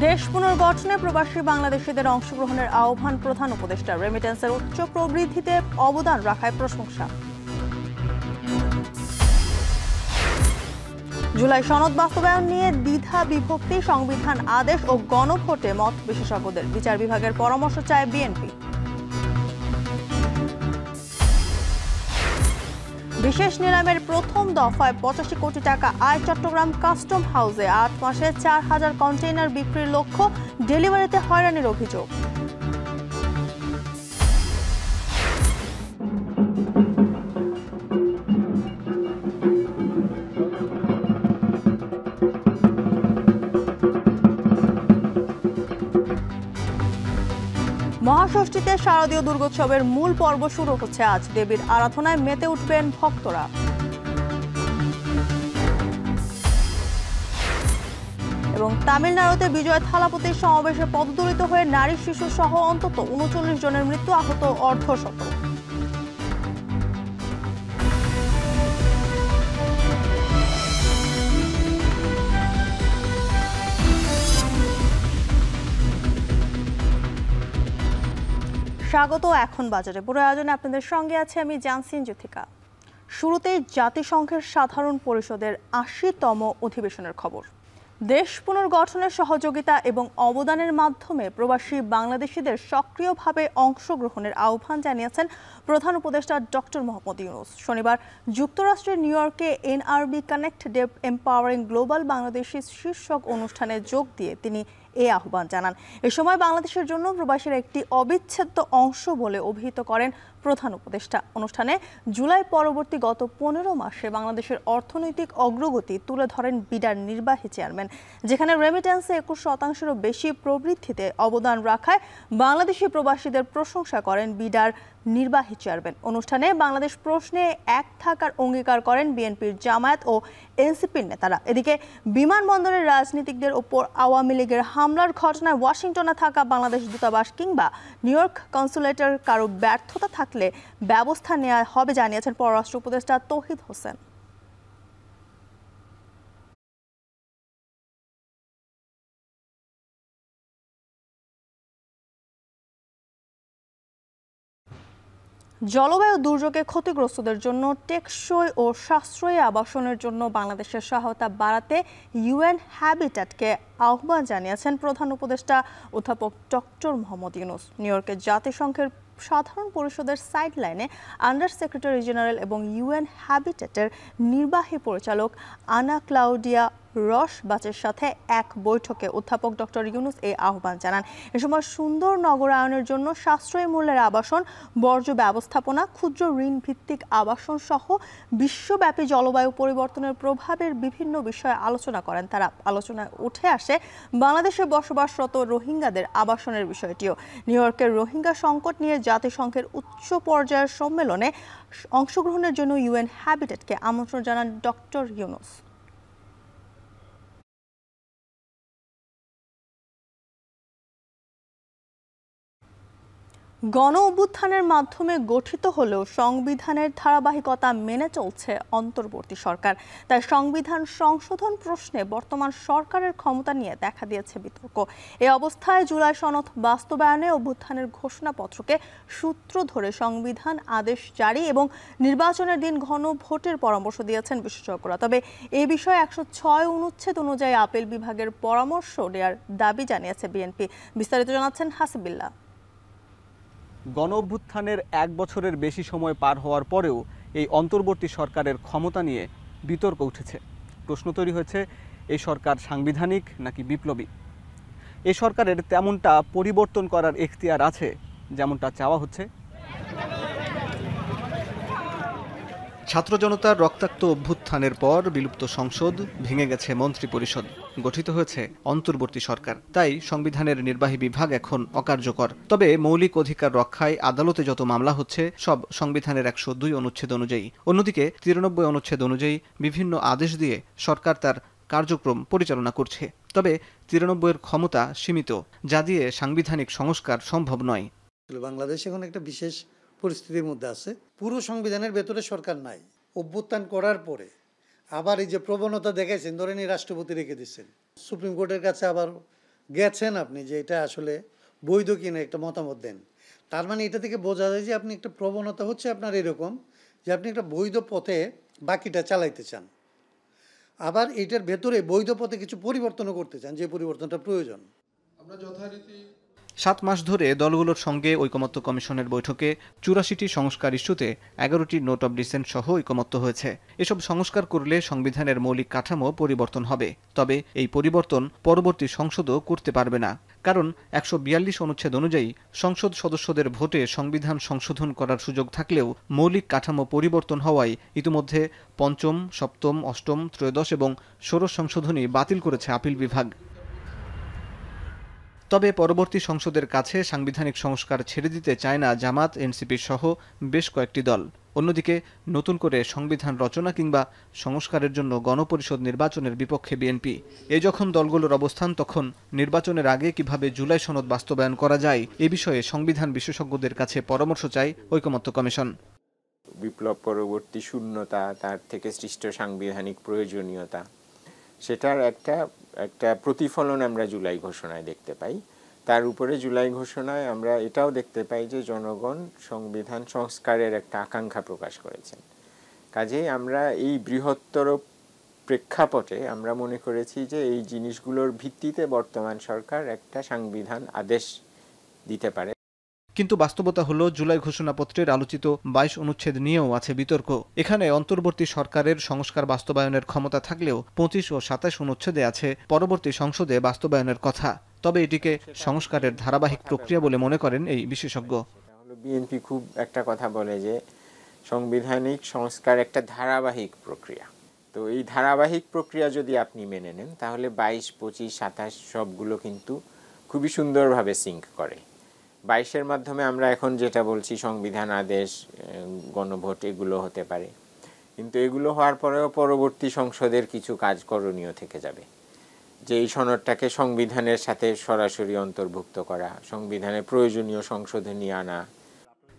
দেশ পুনর্গঠনে প্রবাসী বাংলাদেশিদের অংশগ্রহণের আহ্বান প্রধান উপদেষ্টা। রেমিটেন্সের উচ্চ প্রবৃদ্ধিতে অবদান রাখায় প্রশংসা। জুলাই সনদ বাস্তবায়ন নিয়ে দ্বিধা বিভক্তি, সংবিধান আদেশ ও গণভোটে মত বিশেষজ্ঞদের। বিচার বিভাগের পরামর্শ চায় বিএনপি। বিশেষ নিলামের প্রথম দফায় 85 কোটি টাকা আয়। চট্টগ্রাম কাস্টম হাউসে 8 মাসে 4000 কন্টেইনার বিক্রির লক্ষ্য। ডেলিভারিতে হয়রানির অভিযোগ। মহাষষ্ঠীতে শারদীয় দুর্গোৎসবের মূল পর্ব শুরু হচ্ছে আজ। দেবীর আরাধনায় মেতে উঠবেন ভক্তরা। এবং তামিলনাড়ুতে বিজয় থালাপতির সমাবেশে পদদলিত হয়ে নারী শিশু সহ অন্তত 39 জনের মৃত্যু, আহত অর্ধশত। স্বাগত এখন বাজারে। পুরো আয়োজনে আপনাদের সঙ্গে আছে আমি জানসিন জ্যোতিকা। শুরুতেই জাতিসংঘের সাধারণ পরিষদের 80তম অধিবেশনের খবর। দেশ পুনর্গঠনের সহযোগিতা এবং অবদানের মাধ্যমে প্রবাসী বাংলাদেশিদের সক্রিয়ভাবে অংশগ্রহণের আহ্বান জানিয়েছেন প্রধান উপদেষ্টা ডক্টর মোহাম্মদ ইউনূস। শনিবার যুক্তরাষ্ট্রের নিউ ইয়র্কে NRB connect Dave empowering global Bangladeshi শীর্ষক অনুষ্ঠানে যোগ দিয়ে তিনি এই আহ্বান জানান। এ সময় বাংলাদেশের জন্য প্রবাসীর একটি অবিচ্ছেদ্য অংশ বলে অভিহিত করেন প্রধান উপদেষ্টা। অনুষ্ঠানে জুলাই পরবর্তী গত 15 মাসে বাংলাদেশের অর্থনৈতিক অগ্রগতি তুলে ধরেন বিডার নির্বাহী চেয়ারম্যান, যেখানে রেমিটেন্সে 21%-এরও বেশি প্রবৃদ্ধিতে অবদান রাখায় বাংলাদেশি প্রবাসীদের প্রশংসা করেন বিডার নির্বাহী চেয়ারম্যান। অনুষ্ঠানে বাংলাদেশ প্রশ্নে এক থাকার অঙ্গীকার করেন বিএনপির, জামায়াত ও এনসিপির নেতারা। এদিকে বিমানবন্দরের রাজনীতিকদের ওপর আওয়ামী লীগের হামলার ঘটনায় ওয়াশিংটনে থাকা বাংলাদেশ দূতাবাস কিংবা নিউ ইয়র্ক কনসুলেটের কারো ব্যর্থতা থাকলে ব্যবস্থা নেওয়া হবে জানিয়েছেন পররাষ্ট্র উপদেষ্টা তৌহিদ হোসেন। জলবায়ু দুর্যোগে ক্ষতিগ্রস্তদের জন্য টেকসই ও সাশ্রয়ী আবাসনের জন্য বাংলাদেশের সহায়তা বাড়াতে ইউএন হ্যাবিট্যাটকে আহ্বান জানিয়েছেন প্রধান উপদেষ্টা অধ্যাপক ডক্টর মোহাম্মদ ইউনূস। নিউ ইয়র্কে জাতিসংঘের সাধারণ পরিষদের সাইডলাইনে আন্ডার সেক্রেটারি জেনারেল এবং ইউএন হ্যাবিট্যাটের নির্বাহী পরিচালক আনা ক্লাউডিয়া রসবাচের সাথে এক বৈঠকে অধ্যাপক ডক্টর ইউনূস এই আহ্বান জানান। এ সময় সুন্দর নগরায়নের জন্য সাশ্রয়ী মূল্যের আবাসন, বর্জ্য ব্যবস্থাপনা, ক্ষুদ্র ঋণ ভিত্তিক আবাসন সহ বিশ্বব্যাপী জলবায়ু পরিবর্তনের প্রভাবের বিভিন্ন বিষয়ে আলোচনা করেন তারা। আলোচনায় উঠে আসে বাংলাদেশে বসবাসরত রোহিঙ্গাদের আবাসনের বিষয়টিও। নিউ ইয়র্কের রোহিঙ্গা সংকট নিয়ে জাতিসংঘের উচ্চ পর্যায়ের সম্মেলনে অংশগ্রহণের জন্য ইউএন হ্যাবিট্যাটকে আমন্ত্রণ জানান ডক্টর ইউনূস। গণ অভ্যুত্থানের মাধ্যমে গঠিত হলেও সংবিধানের ধারাবাহিকতা মেনে চলছে অন্তর্বর্তী সরকার। তাই সংবিধান সংশোধন প্রশ্নে বর্তমান সরকারের ক্ষমতা নিয়ে দেখা দিয়েছে বিতর্ক। এই অবস্থায় জুলাই সনদ বাস্তবায়নে অভ্যুত্থানের ঘোষণাপত্রকে সূত্র ধরে সংবিধান আদেশ জারি এবং নির্বাচনের দিন গণভোটের পরামর্শ দিয়েছেন বিশেষজ্ঞরা। তবে এই বিষয়ে 106 অনুচ্ছেদ অনুযায়ী আপিল বিভাগের পরামর্শ দেওয়ার দাবি জানিয়েছে বিএনপি। বিস্তারিত জানাচ্ছেন হাসিবিল্লাহ। গণ অভ্যুত্থানের 1 বছরের বেশি সময় পার হওয়ার পরেও এই অন্তর্বর্তী সরকারের ক্ষমতা নিয়ে বিতর্ক উঠেছে। প্রশ্ন তৈরি হয়েছে, এই সরকার সাংবিধানিক নাকি বিপ্লবী? এই সরকারের তেমনটা পরিবর্তন করার এখতিয়ার আছে যেমনটা চাওয়া হচ্ছে। ছাত্র জনতার রক্তাক্ত অভ্যুত্থানের পর বিলুপ্ত সংসদ, ভেঙে গেছে মন্ত্রিপরিষদ, গঠিত হয়েছে অন্তর্বর্তী সরকার। তাই সংবিধানের নির্বাহী বিভাগ এখন অকার্যকর। তবে মৌলিক অধিকার রক্ষায় আদালতে যত মামলা হচ্ছে সব সংবিধানের 102 অনুচ্ছেদ অনুযায়ী। অন্যদিকে 93 অনুচ্ছেদ অনুযায়ী বিভিন্ন আদেশ দিয়ে সরকার তার কার্যক্রম পরিচালনা করছে। তবে 93-এর ক্ষমতা সীমিত, যা দিয়ে সাংবিধানিক সংস্কার সম্ভব নয়। বাংলাদেশ এখন একটা বিশেষ পরিস্থিতির মধ্যে আছে। পুরো সংবিধানের ভেতরে সরকার নাই। অভ্যুত্থান করার পরে আবার এই যে প্রবণতা দেখাইছেন, ধরেন এই রাষ্ট্রপতি রেখে দিচ্ছেন, সুপ্রিম কোর্টের কাছে আবার গেছেন আপনি যে এটা আসলে বৈধ কিনা একটা মতামত দেন। তার মানে এটা থেকে বোঝা যায় যে আপনি একটা প্রবণতা হচ্ছে আপনার এরকম যে আপনি একটা বৈধ পথে বাকিটা চালাইতে চান, আবার এটার ভেতরে বৈধ পথে কিছু পরিবর্তনও করতে চান, যে পরিবর্তনটা প্রয়োজন। 7 মাস ধরে দলগুলোর সঙ্গে ঐকমত্য কমিশনের বৈঠকে 84টি সংস্কার ইস্যুতে 11টি নোট অব ডিসেন্ট সহ ঐকমত্য হয়েছে। এসব সংস্কার করলে সংবিধানের মৌলিক কাঠামো পরিবর্তন হবে, তবে এই পরিবর্তন পরবর্তী সংসদও করতে পারবে না। কারণ 142 অনুচ্ছেদ অনুযায়ী সংসদ সদস্যদের ভোটে সংবিধান সংশোধন করার সুযোগ থাকলেও মৌলিক কাঠামো পরিবর্তন হওয়ায় ইতিমধ্যে পঞ্চম, সপ্তম, অষ্টম, ত্রয়োদশ এবং ষোড়শ সংশোধনী বাতিল করেছে আপিল বিভাগ। তবে পরবর্তী সংসদের কাছে সাংবিধানিক সংস্কার ছেড়ে দিতে চায় না জামাত, এনসিপি সহ বেশ কয়েকটি দল। অন্যদিকে নতুন করে সংবিধান রচনা কিংবা সংস্কারের জন্য গণপরিষদ নির্বাচনের বিপক্ষে বিএনপি। এই যখন দলগুলোর অবস্থান, তখন নির্বাচনের আগে কিভাবে জুলাই সনদ বাস্তবায়ন করা যায় এ বিষয়ে সংবিধান বিশেষজ্ঞদের কাছে পরামর্শ চায় ঐকমত্য কমিশন। বিপ্লব পরবর্তী শূন্যতা, তার থেকে সৃষ্ট সাংবিধানিক প্রয়োজনীয়তা, সেটার একটা প্রতিফলন আমরা জুলাই ঘোষণায় দেখতে পাই। তার উপরে জুলাই ঘোষণায় আমরা এটাও দেখতে পাই যে জনগণ সংবিধান সংস্কারের একটা আকাঙ্ক্ষা প্রকাশ করেছেন। কাজেই আমরা এই বৃহত্তর প্রেক্ষাপটে আমরা মনে করেছি যে এই জিনিসগুলোর ভিত্তিতে বর্তমান সরকার একটা সাংবিধান আদেশ দিতে পারে। কিন্তু বাস্তবতা হলো জুলাই ঘোষণাপত্রের আলোচিত 22 অনুচ্ছেদ নিয়েও আছে বিতর্ক। এখানে অন্তর্বর্তী সরকারের সংস্কার বাস্তবায়নের ক্ষমতা থাকলেও 25 ও 27 অনুচ্ছেদে আছে পরবর্তী সংসদে বাস্তবায়নের কথা। তবে এটিকে সংস্কারের ধারাবাহিক প্রক্রিয়া বলে মনে করেন এই বিশেষজ্ঞ। বিএনপি খুব একটা কথা বলে যে সাংবিধানিক সংস্কার একটা ধারাবাহিক প্রক্রিয়া। তো এই ধারাবাহিক প্রক্রিয়া যদি আপনি মেনে নেন, তাহলে 22, 25, 27 সবগুলো কিন্তু খুবই সুন্দরভাবে সিঙ্ক করে। 22-এর মাধ্যমে আমরা এখন যেটা বলছি সংবিধান আদেশ, গণভোট, এগুলো হতে পারে, কিন্তু এগুলো হওয়ার পরেও পরবর্তী সংসদের কিছু কাজ করণীয় থেকে যাবে, যে এই সনদটাকে সংবিধানের সাথে সরাসরি অন্তর্ভুক্ত করা, সংবিধানের প্রয়োজনীয় সংশোধনী আনা।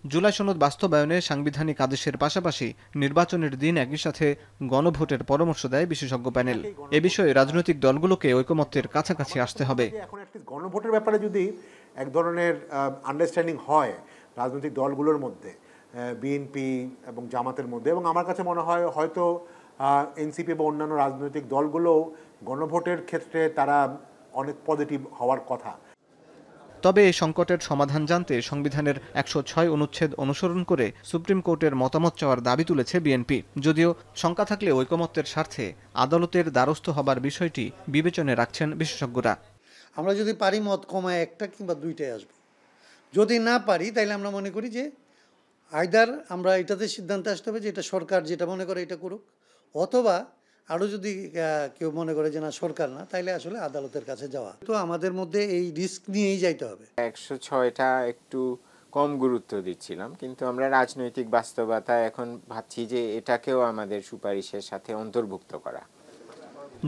জুলাই সনদ বাস্তবায়নে সাংবিধানিক আদেশের পাশাপাশি নির্বাচনের দিন একই সাথে গণভোটের পরামর্শ দেয় বিশেষজ্ঞ প্যানেল। এ বিষয়ে রাজনৈতিক দলগুলোকে ঐকমত্যের কাছাকাছি আসতে হবে। এখন একটা গণভোটের ব্যাপারে যদি এক ধরনের আন্ডারস্ট্যান্ডিং হয় রাজনৈতিক দলগুলোর মধ্যে, বিএনপি এবং জামাতের মধ্যে, এবং আমার কাছে মনে হয় হয়তো এনসিপি বা অন্যান্য রাজনৈতিক দলগুলোও গণভোটের ক্ষেত্রে তারা অনেক পজিটিভ হওয়ার কথা। তবে এই সংকটের সমাধান জানতে সংবিধানের 106 অনুচ্ছেদ অনুসরণ করে সুপ্রিম কোর্টের মতামত চাওয়ার দাবি তুলেছে বিএনপি। যদিও শঙ্কা থাকলে ঐকমত্যের স্বার্থে আদালতের দ্বারস্থ হবার বিষয়টি বিবেচনায় রাখছেন বিশেষজ্ঞরা। আমরা যদি পারি মত কমায় একটা কিংবা দুইটাই আসবো, যদি না পারি তাইলে আমরা মনে করি যে আইদার আমরা এটাতে সিদ্ধান্তে আসতে হবে যে এটা সরকার যেটা মনে করে এটা করুক, অথবা আরও যদি কেউ মনে করে যে না সরকার না, তাইলে আসলে আদালতের কাছে যাওয়া। তো আমাদের মধ্যে এই রিস্ক নিয়েই যাইতে হবে। 106টা একটু কম গুরুত্ব দিচ্ছিলাম, কিন্তু আমরা রাজনৈতিক বাস্তবতা এখন ভাবছি যে এটাকেও আমাদের সুপারিশের সাথে অন্তর্ভুক্ত করা।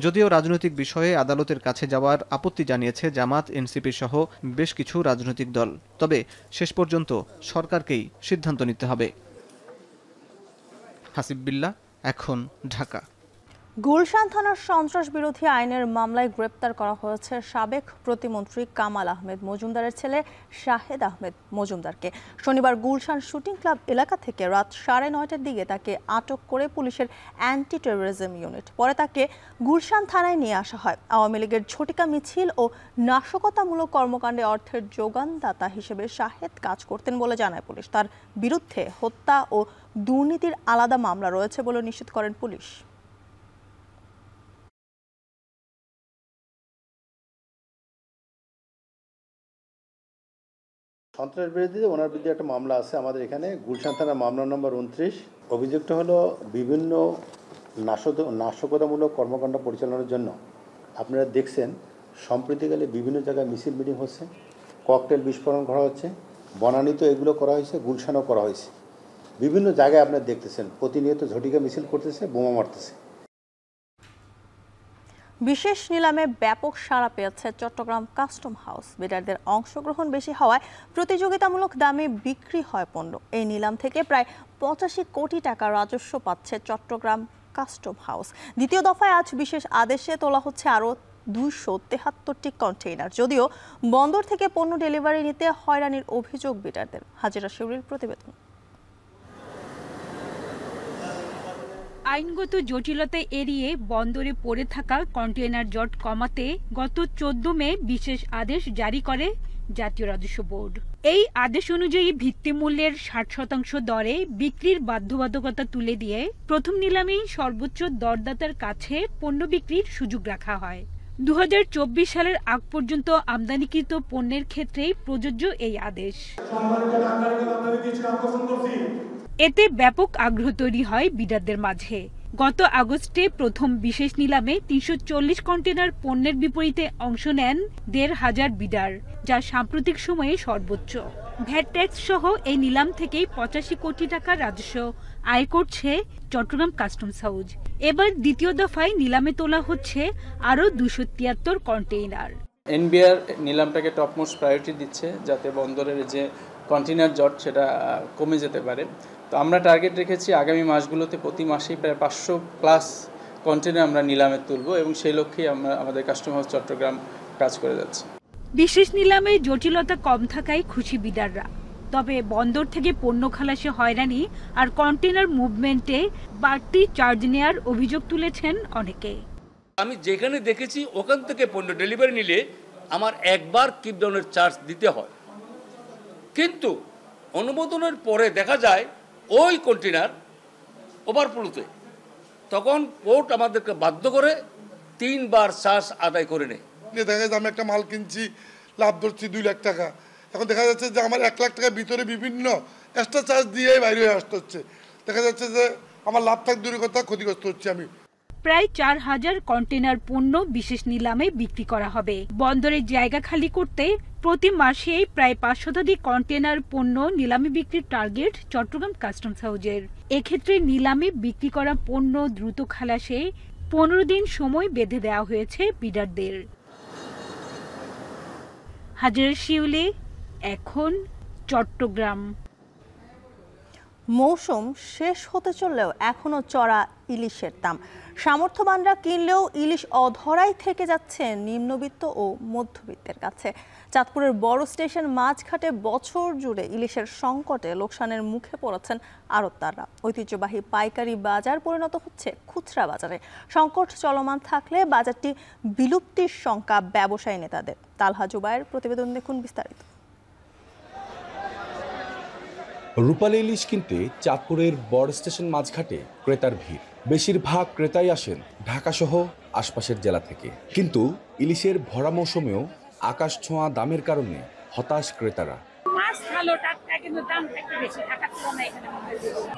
যদিও রাজনৈতিক বিষয়ে আদালতের কাছে যাওয়ার আপত্তি জানিয়েছে জামাত, এনসিপি সহ বেশ কিছু রাজনৈতিক দল, তবে শেষ পর্যন্ত সরকারকেই সিদ্ধান্ত নিতে হবে। হাসিব বিল্লাহ, এখন, ঢাকা। গুলশান থানার সন্ত্রাস বিরোধী আইনের মামলায় গ্রেপ্তার করা হয়েছে সাবেক প্রতিমন্ত্রী কামাল আহমেদ মজুমদারের ছেলে শাহেদ আহমেদ মজুমদারকে। শনিবার গুলশান শুটিং ক্লাব এলাকা থেকে রাত 9:30টার দিকে তাকে আটক করে পুলিশের অ্যান্টি টেরোরিজম ইউনিট। পরে তাকে গুলশান থানায় নিয়ে আসা হয়। আওয়ামী লীগের ঝটিকা মিছিল ও নাশকতামূলক কর্মকাণ্ডে অর্থের যোগানদাতা হিসেবে শাহেদ কাজ করতেন বলে জানায় পুলিশ। তার বিরুদ্ধে হত্যা ও দুর্নীতির আলাদা মামলা রয়েছে বলে নিশ্চিত করেন পুলিশ। সন্ত্রাস বিরোধীতে ওনার বিরুদ্ধে একটা মামলা আছে আমাদের এখানে গুলশান থানার মামলা নম্বর 29। অভিযোগটা হলো বিভিন্ন নাশকতামূলক কর্মকাণ্ড পরিচালনার জন্য আপনারা দেখছেন সম্প্রতিকালে বিভিন্ন জায়গায় মিছিল মিটিং হচ্ছে, ককটেল বিস্ফোরণ করা হচ্ছে, বনানীতে এগুলো করা হয়েছে, গুলশানও করা হয়েছে। বিভিন্ন জায়গায় আপনারা দেখতেছেন প্রতিনিয়ত ঝটিকা মিছিল করতেছে, বোমা মারতেছে। বিশেষ নিলামে ব্যাপক সাড়া পেয়েছে চট্টগ্রাম কাস্টম হাউস। বিডারদের অংশগ্রহণ বেশি হওয়ায় প্রতিযোগিতামূলক দামে বিক্রি হয় পণ্য। এই নিলাম থেকে প্রায় 85 কোটি টাকা রাজস্ব পাচ্ছে চট্টগ্রাম কাস্টম হাউস। দ্বিতীয় দফায় আজ বিশেষ আদেশে তোলা হচ্ছে আরও 273টি কন্টেইনার। যদিও বন্দর থেকে পণ্য ডেলিভারি নিতে হয়রানির অভিযোগ বিডারদের। হাজিরা শিউরির প্রতিবেদন। আইনগত জটিলতা এড়িয়ে বন্দরে পড়ে থাকা কন্টেইনার জট কমাতে গত 14 মে বিশেষ আদেশ জারি করে জাতীয় রাজস্ব বোর্ড। এই আদেশ অনুযায়ী ভিত্তিমূল্যের 60% দরে বিক্রির বাধ্যবাধকতা তুলে দিয়ে প্রথম নিলামেই সর্বোচ্চ দরদাতার কাছে পণ্য বিক্রির সুযোগ রাখা হয়। 2024 সালের আগ পর্যন্ত আমদানিকৃত পণ্যের ক্ষেত্রেই প্রযোজ্য এই আদেশ। এতে ব্যাপক আগ্রহ তৈরি হয় বিডারদের মাঝে। গত আগস্টে প্রথম বিশেষ নিলামে 340 কন্টেইনার পণ্যের বিপরীতে অংশ নেন 1,500 বিডার, যা সাম্প্রতিক সময়ে সর্বোচ্চ। ভ্যাট ট্যাক্স সহ এই নিলাম থেকেই 85 কোটি টাকা রাজস্ব আয় করছে চট্টগ্রাম কাস্টমস হাউজ। এবার দ্বিতীয় দফায় নিলামে তোলা হচ্ছে আরও 273 কন্টেইনার। এনবিআর নিলামটাকে টপমোস্ট প্রায়োরিটি দিচ্ছে যাতে বন্দরের যে কন্টেইনার জট সেটা কমে যেতে পারে। তো আমরা টার্গেট রেখেছি আগামী মাসগুলোতে প্রতি মাসেই প্রায় 500+ কন্টেইনার আমরা নিলামে তুলব এবং সেই লক্ষ্যেই আমরা আমাদের কাস্টম হাউস চট্টগ্রাম কাজ করে যাচ্ছে। বিশেষ নিলামে জটিলতা কম থাকায় খুশি বিডাররা। তবে বন্দর থেকে পণ্য খালাসে হয়রানি আর কন্টেইনার মুভমেন্টে বাড়তি চার্জ নেওয়ার অভিযোগ তুলেছেন অনেকে। আমি যেখানে দেখেছি ওখান থেকে পণ্য ডেলিভারি নিলে আমার একবার কিপ ডাউনের চার্জ দিতে হয়, কিন্তু অনুমোদনের পরে দেখা যায় ওই কন্টেইনার ওভারফ্লোতে, তখন পোর্ট আমাদেরকে বাধ্য করে 3 বার চার্জ আদায় করে নেয়। দেখা যাচ্ছে আমি একটা মাল কিনছি, লাভ ধরছি 2 লাখ টাকা, এখন দেখা যাচ্ছে যে আমার 1 লাখ টাকার ভিতরে বিভিন্ন এক্সট্রা চার্জ দিয়ে বাইরে হয়ে আসতে হচ্ছে। দেখা যাচ্ছে যে আমার লাভ থাক দূরের কথা, ক্ষতিগ্রস্ত হচ্ছে আমি। প্রায় 4000 কন্টেইনার পণ্য বিশেষ নিলামে বিক্রি করা হবে। বন্দরের জায়গা খালি করতে প্রতি মাসে প্রায় 5 শতাধিক কন্টেইনার পণ্য নিলামে বিক্রির টার্গেট চট্টগ্রাম কাস্টমস হাউজের। এক্ষেত্রে নিলামে বিক্রি করা পণ্য দ্রুত খালাসে 15 দিন সময় বেঁধে দেওয়া হয়েছে বিডারদের। হাজিরা শিউলি, এখন চট্টগ্রাম। মৌসুম শেষ হতে চললেও এখনো চড়া ইলিশের দাম। সামর্থ্যবানরা কিনলেও ইলিশ অধরাই থেকে যাচ্ছে নিম্নবিত্ত ও মধ্যবিত্তের কাছে। চাঁদপুরের বড় স্টেশন মাছঘাটে বছর জুড়ে ইলিশের সংকটে লোকসানের মুখে পড়েছেন আড়তদাররা। ঐতিহ্যবাহী পাইকারি বাজার পরিণত হচ্ছে খুচরা বাজারে। সংকট চলমান থাকলে বাজারটি বিলুপ্তির শঙ্কা ব্যবসায়ী নেতাদের। তালহা জুবায়ের প্রতিবেদন দেখুন বিস্তারিত। রূপালী ইলিশ কিনতে চাঁদপুরের বড় স্টেশন মাছঘাটে ক্রেতার ভিড়। বেশিরভাগ ক্রেতাই আসেন ঢাকাসহ আশপাশের জেলা থেকে। কিন্তু ইলিশের ভরা মৌসুমেও আকাশ ছোঁয়া দামের কারণে হতাশ ক্রেতারা। মাছ ভালো টাটকা, কিন্তু দামটা একটু বেশি। ঢাকার তুলনায় এখানে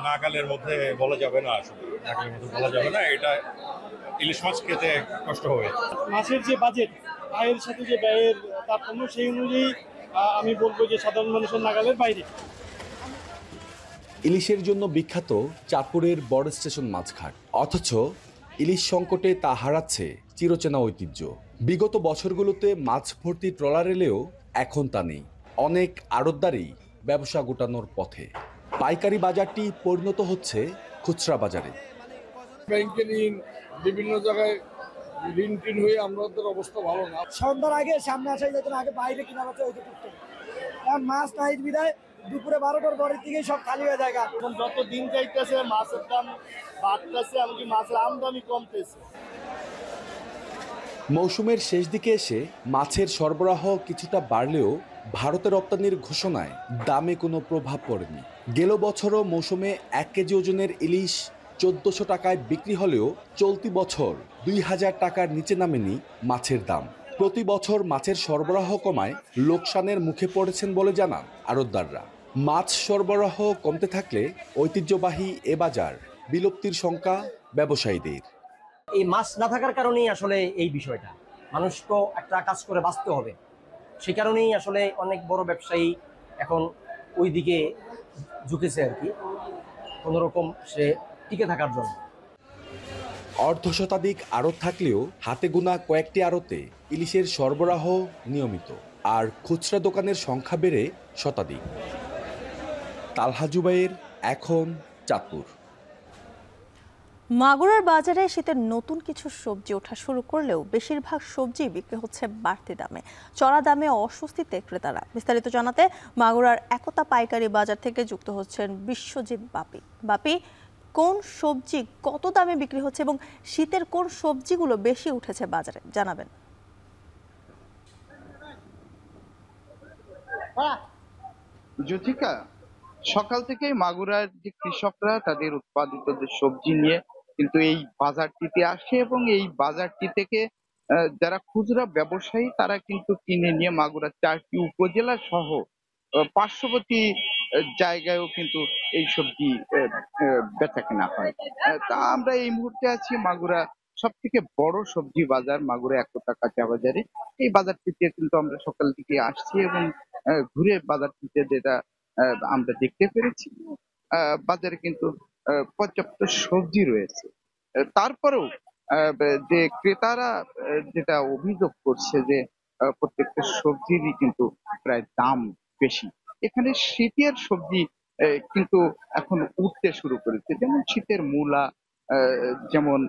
নাগালের মধ্যে বলা যাবে না, আসলে নাগালের মধ্যে বলা যাবে না। এটা ইলিশ মাছ খেতে কষ্ট হবে। মাছের যে বাজেট, আয়ের সাথে যে ব্যয়ের তারতম্য, সেই অনুযায়ী আমি বলবো যে সাধারণ মানুষের নাগালের বাইরে। ইলিশের জন্য বিখ্যাত চাঁদপুরের বড় স্টেশন মাছঘাট, অথচ ইলিশ সংকটে তা হারাচ্ছে চিরচেনা ঐতিহ্য। বিগত বছরগুলোতে মাছ ভর্তি ট্রলার এলেও এখন তা নেই। অনেক আড়তদারই ব্যবসা গোটানোর পথে। পাইকারি বাজারটি পরিণত হচ্ছে খুচরা বাজারে। ব্যাংকে ঋণ, বিভিন্ন জায়গায় ঋণ টিন হয়ে আমাদের অবস্থা ভালো না। সন্ধ্যার আগে সামনে আসা যেত না, আগে বাইরে কিনা হচ্ছে ওইটা করতো। এখন মাছ নাই বিদায় দুপুরে 12টার পরের দিকেই সব খালি হয়ে যায়। এখন যত দিন যাইতেছে মাছের দাম বাড়তেছে, এমনকি মাছের আমদানি কমতেছে। মৌসুমের শেষ দিকে এসে মাছের সরবরাহ কিছুটা বাড়লেও ভারতের রপ্তানির ঘোষণায় দামে কোনো প্রভাব পড়েনি। গেল বছরও মৌসুমে 1 কেজি ওজনের ইলিশ 1400 টাকায় বিক্রি হলেও চলতি বছর 2000 টাকার নিচে নামেনি মাছের দাম। প্রতি বছর মাছের সরবরাহ কমায় লোকসানের মুখে পড়েছেন বলে জানান আড়তদাররা। মাছ সরবরাহ কমতে থাকলে ঐতিহ্যবাহী এ বাজার বিলুপ্তির শঙ্কা ব্যবসায়ীদের। এই মাছ না থাকার কারণেই আসলে এই বিষয়টা, মানুষ তো একটা কাজ করে বাঁচতে হবে, সেই কারণেই আসলে অনেক বড় ব্যবসায়ী এখন ওই দিকে ঝুঁকেছে আর কি, কোনোরকম সে টিকে থাকার জন্য। অর্ধশতাধিক আড়ত থাকলেও হাতে গোনা কয়েকটি আড়তে ইলিশের সরবরাহ নিয়মিত, আর খুচরা দোকানের সংখ্যা বেড়ে শতাধিক। তালহা জুবায়ের, এখন চাঁদপুর। মাগুরার বাজারে শীতের নতুন কিছু সবজি ওঠা শুরু করলেও বেশিরভাগ সবজি বিক্রি হচ্ছে বাড়তি দামে। চড়া দামে অস্বস্তিতে ক্রেতারা। বিস্তারিত জানাতে মাগুরার একতা পাইকারি বাজার থেকে যুক্ত হচ্ছেন বিশ্বজিৎ বাপি। বাপি, কোন সবজি কত দামে বিক্রি হচ্ছে এবং শীতের কোন সবজিগুলো বেশি উঠেছে বাজারে জানাবেন। জ্যোতিকা, সকাল থেকেই মাগুরার যে কৃষকরা তাদের উৎপাদিত যে সবজি নিয়ে কিন্তু এই বাজারটিতে আসে এবং এই বাজারটি থেকে যারা খুচরা ব্যবসায়ী তারা কিন্তু কিনে নিয়ে মাগুরার 4টি উপজেলা সহ পার্শ্ববর্তী জায়গায়ও কিন্তু এই সবজি বেচা কেনা হয়। তা আমরা এই মুহূর্তে আছি মাগুরা সব থেকে বড় সবজি বাজার, মাগুরা একতা কাঁচা বাজারে। এই বাজারটিতে কিন্তু আমরা সকাল থেকে আসছি এবং ঘুরে বাজারটিতে যেটা আমরা দেখতে পেরেছি, বাজারে কিন্তু পর্যাপ্ত সবজি রয়েছে। তারপরেও যে ক্রেতারা যেটা অভিযোগ করছে যে প্রত্যেকটা সবজিরই কিন্তু প্রায় দাম বেশি। এখানে শীতের সবজি কিন্তু এখন উঠতে শুরু করেছে, যেমন শীতের মূলা, যেমন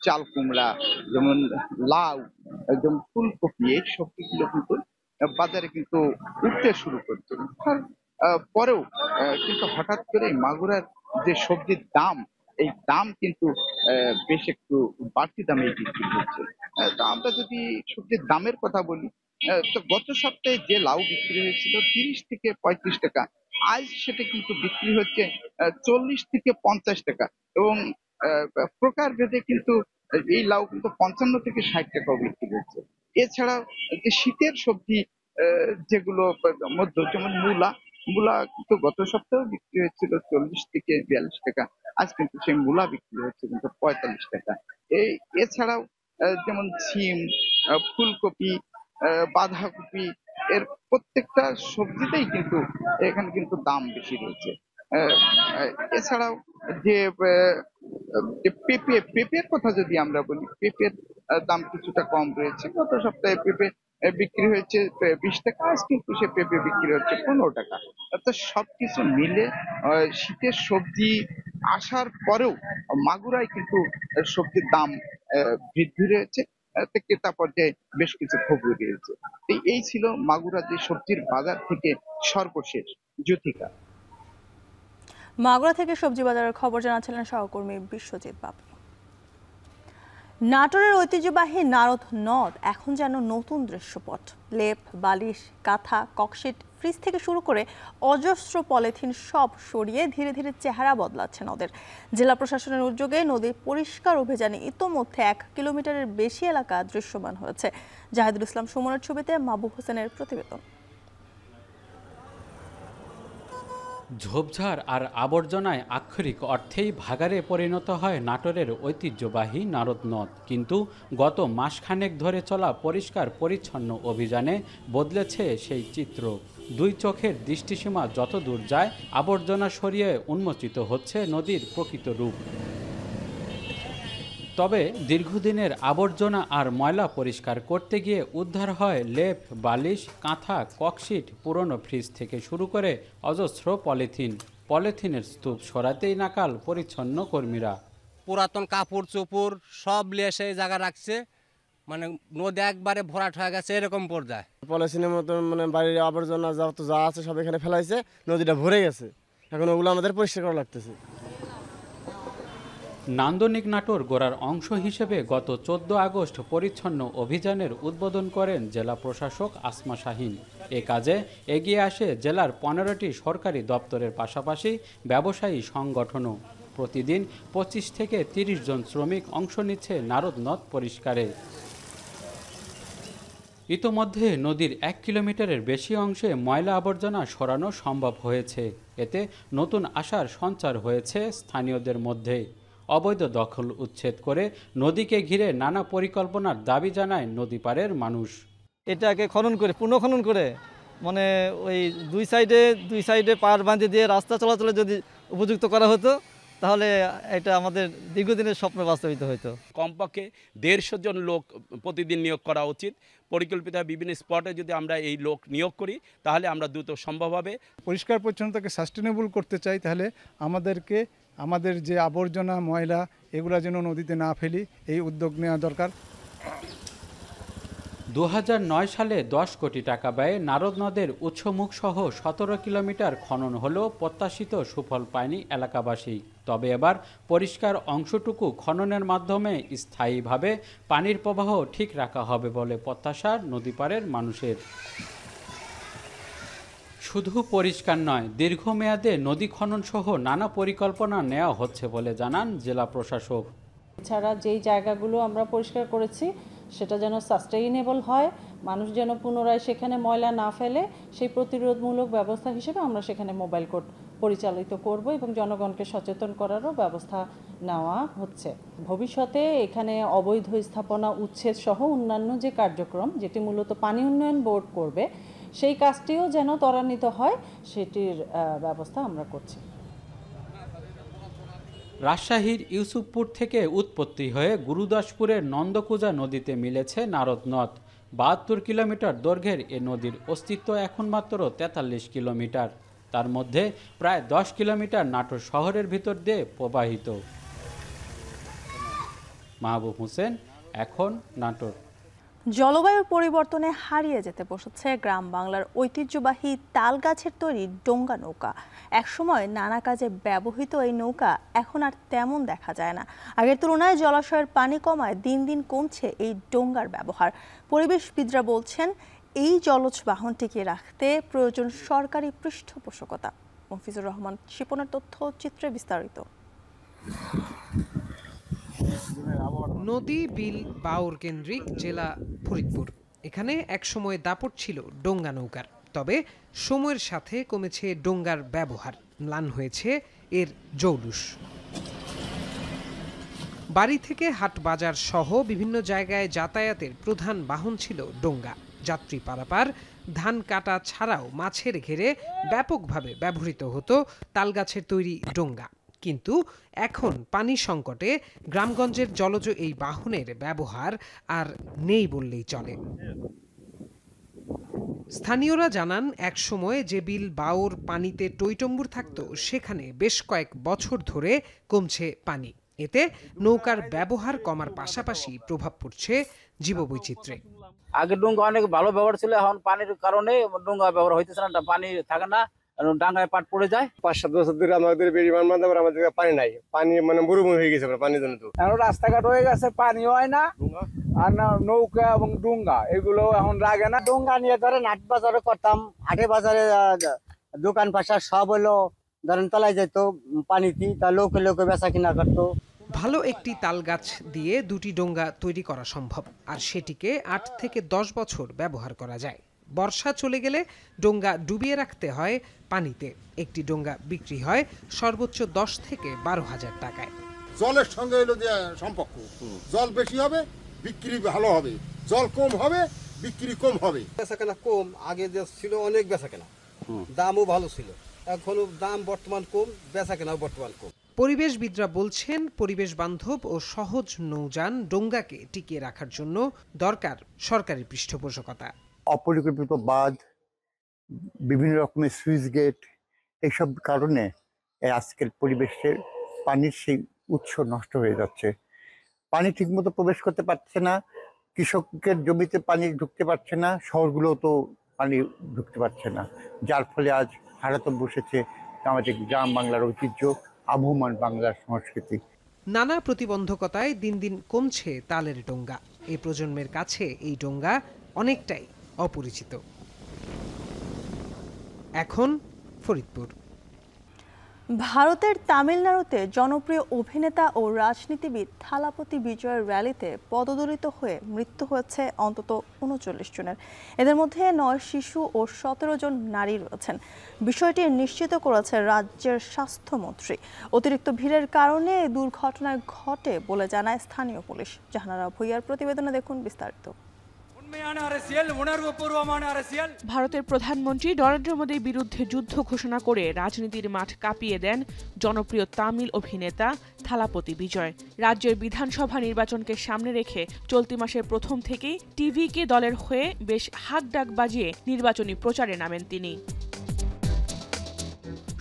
চাল কুমড়া, যেমন লাউ, যেমন ফুলকপি, এই সবজিগুলো কিন্তু বাজারে কিন্তু উঠতে শুরু করছে। পরেও কিন্তু হঠাৎ করে মাগুরার যে সবজির দাম, এই দাম কিন্তু বেশ একটু বাড়তি দামে বিক্রি হচ্ছে। তা আমরা যদি সবজির দামের কথা বলি, তো গত সপ্তাহে যে লাউ বিক্রি হয়েছিল 30 থেকে 35 টাকা, আজ সেটা কিন্তু বিক্রি হচ্ছে 40 থেকে 50 টাকা এবং প্রকার ভেদে কিন্তু এই লাউ কিন্তু 55 থেকে 60 টাকাও বিক্রি হচ্ছে। এছাড়াও যে শীতের সবজি যেগুলো মধ্য, যেমন মূলা কিন্তু গত সপ্তাহে বিক্রি হয়েছিল 40 থেকে 42 টাকা, আজ কিন্তু সেই মূলা বিক্রি হচ্ছে কিন্তু 45 টাকা। এছাড়াও যেমন সিম, ফুলকপি, বাঁধাকপি, এর প্রত্যেকটা সবজিতেই কিন্তু এখানে কিন্তু দাম বেশি রয়েছে। এছাড়াও যে পেঁপের কথা যদি আমরা বলি, পেঁপের দাম কিছুটা কম রয়েছে। গত সপ্তাহে পেঁপে বিক্রি হয়েছে 20 টাকা, আজ কিন্তু সে পেঁপে বিক্রি হচ্ছে 15 টাকা। অর্থাৎ সবকিছু মিলে শীতের সবজি আসার পরেও মাগুরায় কিন্তু সবজির দাম বৃদ্ধি রয়েছে, ক্রেতা পর্যায়ে বেশ কিছু ক্ষোভ রয়েছে। এই ছিল মাগুরা যে সবজির বাজার থেকে সর্বশেষ। জ্যোতিকা, মাগুরা থেকে সবজি বাজারের খবর জানাচ্ছিলেন সহকর্মী বিশ্বজিৎ বাপি। নাটোরের ঐতিহ্যবাহী নারদ নদ এখন যেন নতুন দৃশ্যপট। লেপ, বালিশ, কাঁথা, ককশিট, ফ্রিজ থেকে শুরু করে অজস্র পলিথিন সব সরিয়ে ধীরে ধীরে চেহারা বদলাচ্ছে নদের। জেলা প্রশাসনের উদ্যোগে নদী পরিষ্কার অভিযানে ইতোমধ্যে 1 কিলোমিটারের বেশি এলাকা দৃশ্যমান হয়েছে। জাহিদুল ইসলাম সুমনের ছবিতে মাহবুব হোসেনের প্রতিবেদন। ঝোপঝাড় আর আবর্জনায় আক্ষরিক অর্থেই ভাগাড়ে পরিণত হয় নাটোরের ঐতিহ্যবাহী নারদ নদ। কিন্তু গত মাসখানেক ধরে চলা পরিষ্কার পরিচ্ছন্ন অভিযানে বদলেছে সেই চিত্র। 2 চোখের দৃষ্টিসীমা যত দূর যায়, আবর্জনা সরিয়ে উন্মোচিত হচ্ছে নদীর প্রকৃত রূপ। তবে দীর্ঘদিনের আবর্জনা আর ময়লা পরিষ্কার করতে গিয়ে উদ্ধার হয় লেপ, বালিশ, কাঁথা, ককশিট, পুরনো ফ্রিজ থেকে শুরু করে অজস্র পলিথিনের স্তূপ সরাতেই নাকাল পরিচ্ছন্ন কর্মীরা। পুরাতন কাপড় চোপড় সব নিয়ে সেই জায়গা রাখছে, মানে নদী একবারে ভরাট হয়ে গেছে এরকম পর্যায়ে। পলিথিনের মতন মানে বাড়ির আবর্জনা যা আছে সব এখানে ফেলাইছে, নদীটা ভরে গেছে, এখন ওগুলো আমাদের পরিষ্কার করা লাগতেছে। নান্দনিক নাটোর গোড়ার অংশ হিসেবে গত 14 আগস্ট পরিচ্ছন্ন অভিযানের উদ্বোধন করেন জেলা প্রশাসক আসমা শাহীন। এ কাজে এগিয়ে আসে জেলার 15টি সরকারি দপ্তরের পাশাপাশি ব্যবসায়ী সংগঠনও। প্রতিদিন 25 থেকে 30 জন শ্রমিক অংশ নিচ্ছে নারদ নদ পরিষ্কারে। ইতোমধ্যে নদীর 1 কিলোমিটারের বেশি অংশে ময়লা আবর্জনা সরানো সম্ভব হয়েছে। এতে নতুন আশার সঞ্চার হয়েছে স্থানীয়দের মধ্যে। অবৈধ দখল উচ্ছেদ করে নদীকে ঘিরে নানা পরিকল্পনার দাবি জানায় নদী পাড়ের মানুষ। এটাকে খনন করে, পুনঃখনন করে, মানে ওই দুই সাইডে পাড় বাঁধে দিয়ে রাস্তা চলাচলে যদি উপযুক্ত করা হতো, তাহলে এটা আমাদের দীর্ঘদিনের স্বপ্ন বাস্তবিত হতো। কমপক্ষে 150 জন লোক প্রতিদিন নিয়োগ করা উচিত। পরিকল্পিত বিভিন্ন স্পটে যদি আমরা এই লোক নিয়োগ করি, তাহলে আমরা দ্রুত সম্ভব হবে। পরিষ্কার পরিচ্ছন্নতাকে সাস্টেনেবল করতে চাই, তাহলে আমাদেরকে আমাদের যে আবর্জনা ময়লা এগুলো যেন নদীতে না ফেলি, এই উদ্যোগ নেওয়া দরকার। 2009 সালে 10 কোটি টাকা ব্যয়ে নারদ নদের উৎসমুখ সহ 17 কিলোমিটার খনন হলেও প্রত্যাশিত সুফল পায়নি এলাকাবাসী। তবে এবার পরিষ্কার অংশটুকু খননের মাধ্যমে স্থায়ীভাবে পানির প্রবাহ ঠিক রাখা হবে বলে প্রত্যাশা নদীপাড়ের মানুষের। শুধু পরিষ্কার নয়, দীর্ঘমেয়াদে নদী খনন সহ নানা পরিকল্পনা নেওয়া হচ্ছে বলে জানান জেলা প্রশাসক। এছাড়া যেই জায়গাগুলো আমরা পরিষ্কার করেছি সেটা যেন সাস্টেইনেবল হয়, মানুষ যেন পুনরায় সেখানে ময়লা না ফেলে, সেই প্রতিরোধমূলক ব্যবস্থা হিসেবে আমরা সেখানে মোবাইল কোর্ট পরিচালিত করব এবং জনগণকে সচেতন করারও ব্যবস্থা নেওয়া হচ্ছে। ভবিষ্যতে এখানে অবৈধ স্থাপনা উচ্ছেদ সহ অন্যান্য যে কার্যক্রম যেটি মূলত পানি উন্নয়ন বোর্ড করবে, সেই কাজটিও যেন ত্বরান্বিত হয় সেটির ব্যবস্থা আমরা করছি। রাজশাহীর ইউসুফপুর থেকে উৎপত্তি হয়ে গুরুদাসপুরের নন্দকুজা নদীতে মিলেছে নারদ নদ। 72 কিলোমিটার দৈর্ঘ্যের এ নদীর অস্তিত্ব এখন মাত্র 43 কিলোমিটার। তার মধ্যে প্রায় 10 কিলোমিটার নাটোর শহরের ভিতর দিয়ে প্রবাহিত। মাহবুব হোসেন, এখন নাটোর। জলবায়ুর পরিবর্তনে হারিয়ে যেতে বসেছে গ্রাম বাংলার ঐতিহ্যবাহী তাল গাছের তৈরি ডোঙ্গা নৌকা। একসময় নানা কাজে ব্যবহৃত এই নৌকা এখন আর তেমন দেখা যায় না। আগের তুলনায় জলাশয়ের পানি কমায় দিন দিন কমছে এই ডোঙ্গার ব্যবহার। পরিবেশবিদরা বলছেন এই জলজ বাহন টিকিয়ে রাখতে প্রয়োজন সরকারি পৃষ্ঠপোষকতা। মফিজুর রহমান শিপনের তথ্যচিত্রে বিস্তারিত। নদী, বিল, বাউর কেন্দ্রিক জেলা ফরিদপুর। এখানে একসময় দাপট ছিল ডোঙ্গা নৌকার। তবে সময়ের সাথে কমেছে ডোঙ্গার ব্যবহার, ম্লান হয়েছে এর জৌলুস। বাড়ি থেকে হাট বাজার সহ বিভিন্ন জায়গায় যাতায়াতের প্রধান বাহন ছিল ডোঙ্গা। যাত্রী পারাপার, ধান কাটা ছাড়াও মাছের ঘেরে ব্যাপকভাবে ব্যবহৃত হতো তালগাছের তৈরি ডোঙ্গা। কিন্তু এখন পানি সংকটে গ্রামগঞ্জের জলজ এই বাহনের ব্যবহার আর নেই বললেই চলে। স্থানীয়রা জানান, এক সময় যে বিল বাউর পানিতে টইটম্বুর থাকতো, সেখানে বেশ কয়েক বছর ধরে কমছে পানি। এতে নৌকার ব্যবহার কমার পাশাপাশি প্রভাব পড়ছে জীববৈচিত্র্যে। আগে ডোঙ্গা অনেক ভালো ব্যবহার ছিল, এখন পানির কারণে ডোঙ্গা ব্যবহার হইতেছে না, পানি থাকে না, ডাঙ্গায় পাট পড়ে যায়। 5-7 বছর ধরে আমাদের বেড়িবান মাধ্যমে আমাদের পানি নাই, পানি মানে মরুভূমি হয়ে গেছে পানির জন্য। তো এখন রাস্তাঘাট হয়ে গেছে, পানি হয় না, আর না নৌকা এবং ডোঙ্গা এগুলো এখন লাগে না। ডোঙ্গা নিয়ে ধরেন হাট বাজারে করতাম, হাটে বাজারে দোকান পাশা সব হলো ধরেন তলায় যেত পানিতে, তা লোকে লোকে বেচা কিনা করতো। ভালো একটি তাল গাছ দিয়ে দুটি ডোঙ্গা তৈরি করা সম্ভব, আর সেটিকে 8 থেকে 10 বছর ব্যবহার করা যায়। বর্ষা চলে গেলে ডোঙ্গা ডুবিয়ে রাখতে হয় পানিতে। একটি ডোঙ্গা বিক্রি হয় সর্বোচ্চ 10 থেকে 12,000 টাকায়। জলের সঙ্গে হলো যে সম্পর্ক, জল বেশি হবে বিক্রি ভালো হবে, জল কম হবে বিক্রি কম হবে। বেচাকেনা কম, আগে যে ছিল অনেক বেচাকেনা, দামও ভালো ছিল, এখন দাম বর্তমান কম, বেচাকেনাও বর্তমান কম। পরিবেশবিদরা বলছেন, পরিবেশ বান্ধব ও সহজ নৌযান ডোঙ্গাকে টিকিয়ে রাখার জন্য দরকার সরকারি পৃষ্ঠপোষকতা। অপরিকল্পিত বাঁধ, বিভিন্ন রকমের সুইচ গেট, এইসব কারণে আজকের পরিবেশের পানির সেই উৎস নষ্ট হয়ে যাচ্ছে। পানি ঠিকমতো প্রবেশ করতে পারছে না, কৃষকের জমিতে পানি ঢুকতে পারছে না, শহরগুলোও তো পানি ঢুকতে পারছে না, যার ফলে আজ হারাতে বসেছে আমাদের গ্রাম বাংলার ঐতিহ্য, আবহমান বাংলার সংস্কৃতি। নানা প্রতিবন্ধকতায় দিন দিন কমছে তালের ডোঙ্গা। এই প্রজন্মের কাছে এই ডোঙ্গা অনেকটাই অপরিচিত। এখন ফরিদপুর। ভারতের তামিলনাড়ুতে জনপ্রিয় অভিনেতা ও রাজনীতিবিদ থালাপতি বিজয়ের র্যালিতে পদদলিত হয়ে মৃত্যু হয়েছে অন্তত 39 জনের। এদের মধ্যে 9 শিশু ও 17 জন নারী রয়েছেন। বিষয়টি নিশ্চিত করেছে রাজ্যের স্বাস্থ্যমন্ত্রী। অতিরিক্ত ভিড়ের কারণে এই দুর্ঘটনা ঘটে বলে জানায় স্থানীয় পুলিশ। জাহানারা ভুইয়ার প্রতিবেদনে দেখুন বিস্তারিত। ভারতের প্রধানমন্ত্রী নরেন্দ্র মোদীর বিরুদ্ধে যুদ্ধ ঘোষণা করে রাজনীতির মাঠ কাঁপিয়ে দেন জনপ্রিয় তামিল অভিনেতা থালাপতি বিজয়। রাজ্যের বিধানসভা নির্বাচনকে সামনে রেখে চলতি মাসের প্রথম থেকেই টিভিকে দলের হয়ে বেশ হাঁকডাক বাজিয়ে নির্বাচনী প্রচারে নামেন তিনি।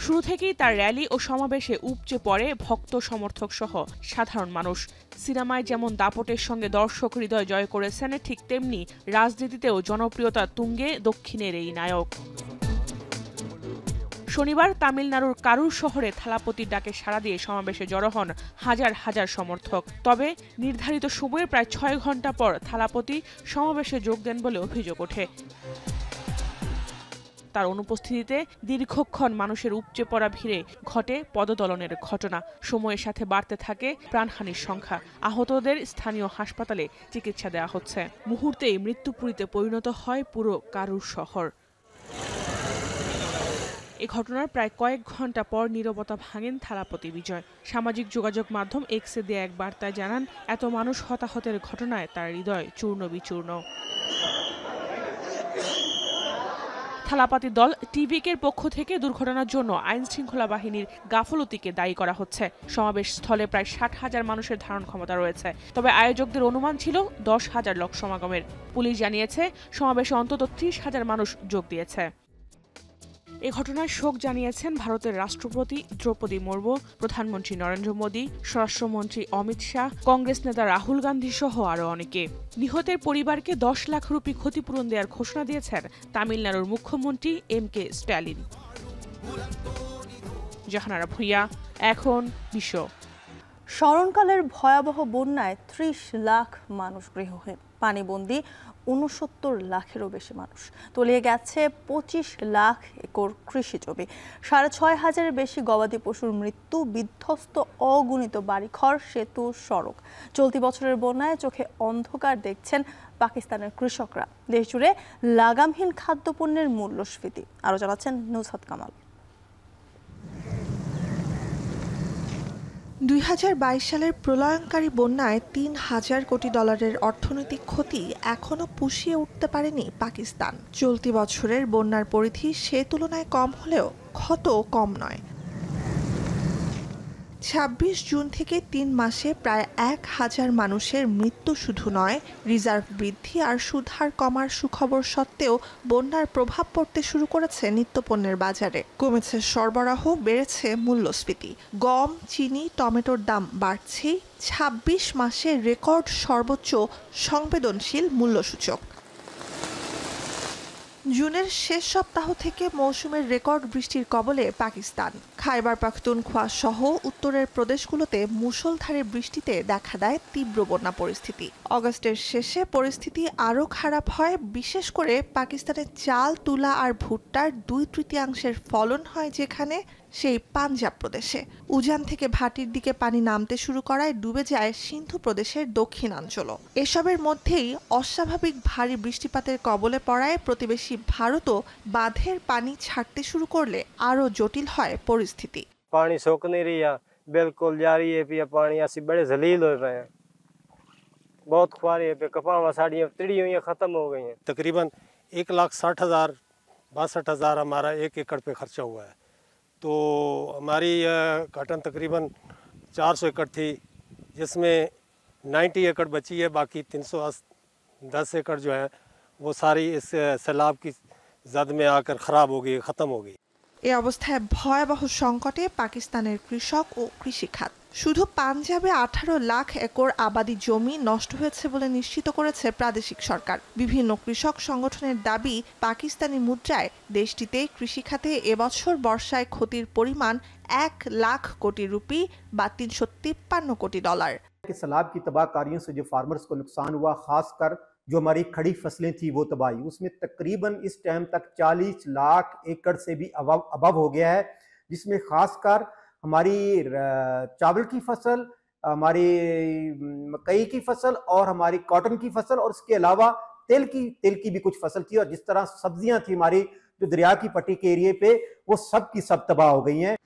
শুরু থেকেই তার র্যালি ও সমাবেশে উপচে পড়ে ভক্ত সমর্থক সহ সাধারণ মানুষ। সিনেমায় যেমন দাপটের সঙ্গে দর্শক হৃদয় জয় করেছেন, ঠিক তেমনি রাজনীতিতেও জনপ্রিয়তা তুঙ্গে দক্ষিণের এই নায়ক। শনিবার তামিলনাড়ুর কারুর শহরে থালাপতির ডাকে সাড়া দিয়ে সমাবেশে জড়ো হন হাজার হাজার সমর্থক। তবে নির্ধারিত সময়ের প্রায় 6 ঘন্টা পর থালাপতি সমাবেশে যোগ দেন বলে অভিযোগ ওঠে। তার অনুপস্থিতিতে দীর্ঘক্ষণ মানুষের উপচে পড়া ভিড়ে ঘটে পদদলনের ঘটনা। সময়ের সাথে বাড়তে থাকে প্রাণহানির সংখ্যা। আহতদের স্থানীয় হাসপাতালে চিকিৎসা দেওয়া হচ্ছে। মুহূর্তেই মৃত্যুপুরীতে পরিণত হয় পুরো কারুর শহর। এ ঘটনার প্রায় কয়েক ঘন্টা পর নীরবতা ভাঙেন থালাপতি বিজয়। সামাজিক যোগাযোগ মাধ্যম এক্সে দিয়ে এক বার্তায় জানান, এত মানুষ হতাহতের ঘটনায় তার হৃদয় চূর্ণ বিচূর্ণ। থালাপাতি দল টিভিকের পক্ষ থেকে দুর্ঘটনার জন্য আইন শৃঙ্খলা বাহিনীর গাফলতিকে দায়ী করা হচ্ছে। সমাবেশ স্থলে প্রায় 60,000 মানুষের ধারণ ক্ষমতা রয়েছে। তবে আয়োজকদের অনুমান ছিল 10,000 লোক সমাগমের। পুলিশ জানিয়েছে সমাবেশে অন্তত 30,000 মানুষ যোগ দিয়েছে। এ ঘটনায় শোক জানিয়েছেন ভারতের রাষ্ট্রপতি দ্রৌপদী মুর্মু, প্রধানমন্ত্রী নরেন্দ্র মোদী, স্বরাষ্ট্রমন্ত্রী অমিত শাহ, কংগ্রেস নেতা রাহুল গান্ধী সহ আরও অনেকে। নিহতের পরিবারকে 10 লাখ রুপি ক্ষতিপূরণ দেওয়ার ঘোষণা দিয়েছেন তামিলনাড়ুর মুখ্যমন্ত্রী MK স্ট্যালিন। জাহানারা ভুঁইয়া, এখন বিশ্ব। স্মরণকালের ভয়াবহ বন্যায় 30 লাখ মানুষ গৃহহীন, পানিবন্দী 69 লাখেরও বেশি মানুষ। তলিয়ে গেছে 25 লাখ একর কৃষি জমি, 6,500-এর বেশি গবাদি পশুর মৃত্যু, বিধ্বস্ত অগণিত বাড়িঘর, সেতু, সড়ক। চলতি বছরের বন্যায় চোখে অন্ধকার দেখছেন পাকিস্তানের কৃষকরা। দেশজুড়ে লাগামহীন খাদ্যপণ্যের মূল্যস্ফীতি। আরও জানাচ্ছেন নুসহাত কামাল। 2022 সালের প্রলয়ঙ্কারী বন্যায় $3,000 কোটি অর্থনৈতিক ক্ষতি এখনও পুষিয়ে উঠতে পারেনি পাকিস্তান। চলতি বছরের বন্যার পরিধি সে তুলনায় কম হলেও ক্ষত কম নয়। 26 জুন থেকে 3 মাসে প্রায় 1,000 মানুষের মৃত্যু শুধু নয়, রিজার্ভ বৃদ্ধি আর সুদ হার কমার সুখবর সত্ত্বেও বন্যার প্রভাব পড়তে শুরু করেছে নিত্যপণ্যের বাজারে। কমেছে সরবরাহ, বেড়েছে মূল্যস্ফীতি। গম, চিনি, টমেটোর দাম বাড়ছে। 26 মাসে রেকর্ড সর্বোচ্চ সংবেদনশীল মূল্যসূচক। জুনের শেষ সপ্তাহ থেকে মৌসুমের রেকর্ড বৃষ্টির কবলে পাকিস্তান। খাইবার পাখতুনখোয়া সহ উত্তরের প্রদেশগুলোতে মুষলধারে বৃষ্টিতে দেখা দেয় তীব্র বন্যা পরিস্থিতি। অগস্টের শেষে পরিস্থিতি আরও খারাপ হয়। বিশেষ করে পাকিস্তানের চাল, তুলা আর ভুট্টার 2/3 ফলন হয় যেখানে, সেই পাঞ্জাব প্রদেশে। উজান থেকে ভাটির দিকে পানি নামতে শুরু করায় ডুবে যায় সিন্ধু প্রদেশের দক্ষিণাঞ্চলও। এসবের মধ্যেই অস্বাভাবিক ভারী বৃষ্টিপাতের কবলে পড়ায় প্রতিবেশী ভারতও বাঁধের পানি ছাড়তে শুরু করলে আরও জটিল হয় পরিস্থিতি। पानी सुक नहीं रही है, बिल्कुल जारी है पिया पानी। असी बड़े जलील हो रहे हैं, बहुत खुआरी है पे कपावा साड़ियाँ तिड़ी हुई खत्म हो गई हैं। तकरीबन 1,60,000-62,000 हमारा 1 एकड़ पे खर्चा हुआ है। तो हमारी कॉटन तकरीबन 400 एकड़ थी, जिसमें 90 एकड़ बची है। बाकी 310 एकड़ जो है वो सारी इस सैलाब की जद में आकर ख़राब हो गई, ख़त्म हो गई। এ অবস্থায় ভয়াবহ সংকটে পাকিস্তানের কৃষক ও কৃষিখাত। শুধু পাঞ্জাবে 18 লাখ একর আবাদি জমি নষ্ট হয়েছে বলে নিশ্চিত করেছে প্রাদেশিক সরকার। বিভিন্ন কৃষক সংগঠনের দাবি, পাকিস্তানি মুদ্রায় দেশটিতে কৃষিখাতে এবছর বর্ষায় ক্ষতির পরিমাণ 1 লাখ কোটি রুপি বা $353 কোটি। सैलाब की तबाहकारियों से जो फार्मर्स को नुकसान हुआ, खासकर जो हमारी खड़ी फसलें थी वो तबाही, उसमें तकरीबन इस टाइम तक 40 लाख एकड़ से भी अबव हो गया है, जिसमें खासकर हमारी चावल की फसल, हमारी मकई की फसल और हमारी कॉटन की फसल, और इसके अलावा तेल की भी कुछ फसल थी। और जिस तरह सब्जियां थी हमारी जो दरिया की पट्टी के एरिए पे, वो सब की सब तबाह हो गई हैं।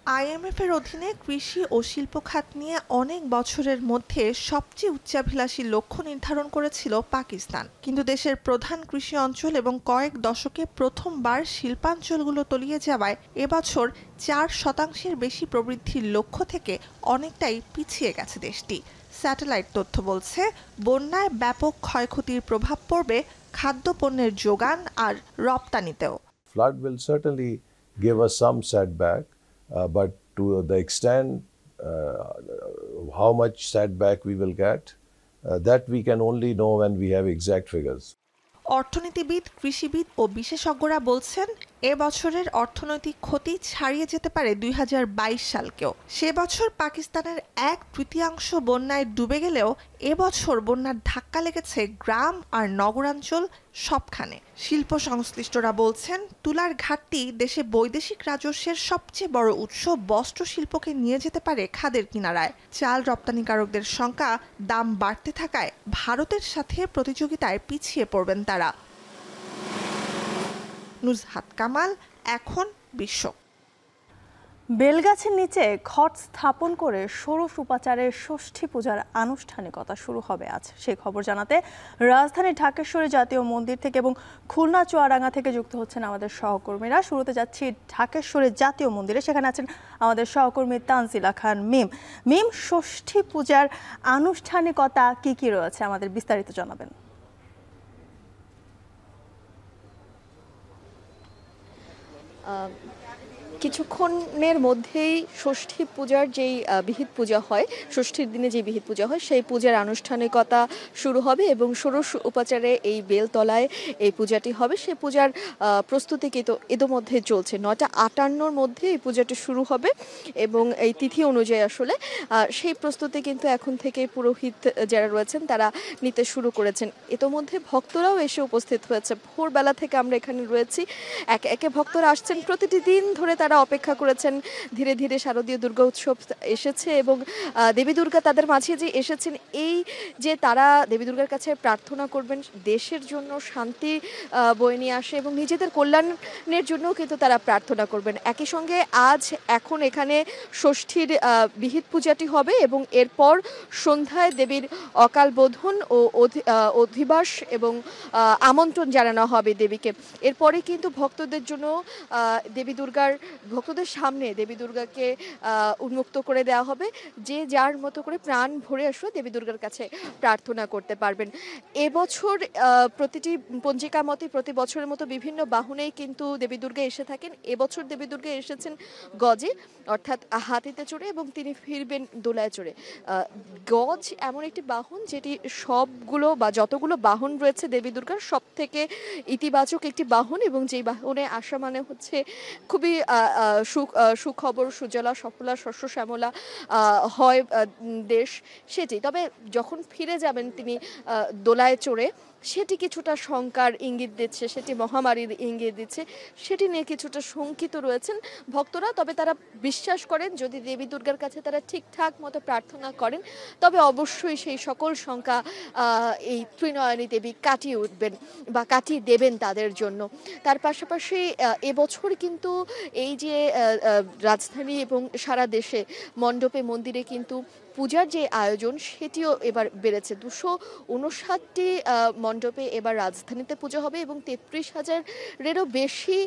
IMF এর অধীনে কৃষি ও শিল্প খাত নিয়ে অনেক বছরের মধ্যে সবচেয়ে উচ্চাভিলাষী লক্ষ্য নির্ধারণ করেছিল পাকিস্তান। কিন্তু দেশের প্রধান কৃষি অঞ্চল এবং কয়েক দশকে প্রথমবার শিল্পাঞ্চলগুলো তলিয়ে যাওয়ায় এবছর 4% বেশি প্রবৃদ্ধির লক্ষ্য থেকে অনেকটাই পিছিয়ে গেছে দেশটি। স্যাটেলাইট তথ্য বলছে, বন্যায় ব্যাপক ক্ষয়ক্ষতির প্রভাব পড়বে খাদ্যপণ্যের যোগান আর রপ্তানিতেও। Flood will certainly give us some setback, but to the extent how much setback we will get, that we can only know when we have exact figures. অর্থনীতিবিদ, কৃষিবিদ ও বিশেষজ্ঞরা বলছেন এবছরের অর্থনৈতিক ক্ষতি ছাড়িয়ে যেতে পারে 2022 সালকেও। সে বছর পাকিস্তানের 1/3 বন্যায় ডুবে গেলেও এবছর বন্যার ধাক্কা লেগেছে গ্রাম আর নগরাঞ্চল সবখানে। শিল্প সংশ্লিষ্টরা বলছেন তুলার ঘাটতি দেশে বৈদেশিক রাজস্বের সবচেয়ে বড় উৎস বস্ত্র শিল্পকে নিয়ে যেতে পারে খাদের কিনারায়। চাল রপ্তানিকারকদের সংখ্যা দাম বাড়তে থাকায় ভারতের সাথে প্রতিযোগিতায় পিছিয়ে পড়বেন তারা। নুজহাত কামাল, এখন বিশ্ব। বেলগাছের নিচে ঘট স্থাপন করে ষোড়শ উপাচারের ষষ্ঠী পূজার আনুষ্ঠানিকতা শুরু হবে আজ। সেই খবর জানাতে রাজধানীর ঢাকেশ্বরী জাতীয় মন্দির থেকে এবং খুলনা চুয়াডাঙ্গা থেকে যুক্ত হচ্ছেন আমাদের সহকর্মীরা। শুরুতে যাচ্ছি ঢাকেশ্বরী জাতীয় মন্দিরে, সেখানে আছেন আমাদের সহকর্মী তানজিলা খান মিম। মিম, ষষ্ঠী পূজার আনুষ্ঠানিকতা কি কি রয়েছে আমাদের বিস্তারিত জানাবেন। কিছুক্ষণের মধ্যেই ষষ্ঠী পূজার যেই বিহিত পূজা হয়, ষষ্ঠীর দিনে যে বিহিত পূজা হয় সেই পূজার আনুষ্ঠানিকতা শুরু হবে এবং ষোড়শ উপাচারে এই বেলতলায় এই পূজাটি হবে। সেই পূজার প্রস্তুতি কিন্তু ইতোমধ্যে চলছে। 9:58-র মধ্যে এই পূজাটি শুরু হবে এবং এই তিথি অনুযায়ী আসলে সেই প্রস্তুতি কিন্তু এখন থেকে পুরোহিত যারা রয়েছেন তারা নিতে শুরু করেছেন। ইতোমধ্যে ভক্তরাও এসে উপস্থিত হয়েছে। ভোরবেলা থেকে আমরা এখানে রয়েছি, একে একে ভক্তরা আসছেন। প্রতিটি দিন ধরে তারা অপেক্ষা করেছেন। ধীরে ধীরে শারদীয় দুর্গা উৎসব এসেছে এবং দেবী দুর্গা তাদের মাঝে যে এসেছেন, এই যে তারা দেবী দুর্গার কাছে প্রার্থনা করবেন দেশের জন্য শান্তি বয়ে নিয়ে আসে এবং নিজেদের কল্যাণের জন্যও কিন্তু তারা প্রার্থনা করবেন। একই সঙ্গে আজ এখন এখানে ষষ্ঠীর বিহিত পূজাটি হবে এবং এরপর সন্ধ্যায় দেবীর অকাল বোধন ও অধিবাস এবং আমন্ত্রণ জানানো হবে দেবীকে। এরপরে কিন্তু ভক্তদের জন্য দেবী দুর্গার ভক্তদের সামনে দেবী দুর্গাকে উন্মুক্ত করে দেওয়া হবে, যে যার মতো করে প্রাণ ভরে আসলে দেবী দুর্গার কাছে প্রার্থনা করতে পারবেন। এবছর প্রতিটি পঞ্জিকা মতে প্রতি বছরের মতো বিভিন্ন বাহনেই কিন্তু দেবী দুর্গা এসে থাকেন। এবছর দেবী দুর্গা এসেছেন গজে, অর্থাৎ হাতিতে চড়ে, এবং তিনি ফিরবেন দোলায় চড়ে। গজ এমন একটি বাহন যেটি সবগুলো বা যতগুলো বাহন রয়েছে দেবী দুর্গার সব থেকে ইতিবাচক একটি বাহন এবং যেই বাহনে আসা মানে হচ্ছে খুবই সুখবর, সুজলা সফলা শস্য শ্যামলা হয় দেশ, সেটি। তবে যখন ফিরে যাবেন তিনি দোলায় চড়ে, সেটি কিছুটা শঙ্কার ইঙ্গিত দিচ্ছে, সেটি মহামারীর ইঙ্গিত দিচ্ছে, সেটি নিয়ে কিছুটা শঙ্কিত রয়েছেন ভক্তরা। তবে তারা বিশ্বাস করেন যদি দেবী দুর্গার কাছে তারা ঠিকঠাক মতো প্রার্থনা করেন তবে অবশ্যই সেই সকল শঙ্কা এই ত্রিনয়নী দেবী কাটিয়ে উঠবেন বা কাটিয়ে দেবেন তাদের জন্য। তার পাশাপাশি এবছর কিন্তু এই যে রাজধানী এবং সারা দেশে মণ্ডপে মন্দিরে কিন্তু পূজার যে আয়োজন সেটিও এবার বেড়েছে। 259টি মণ্ডপে এবার রাজধানীতে পূজা হবে এবং 33,000-এরও বেশি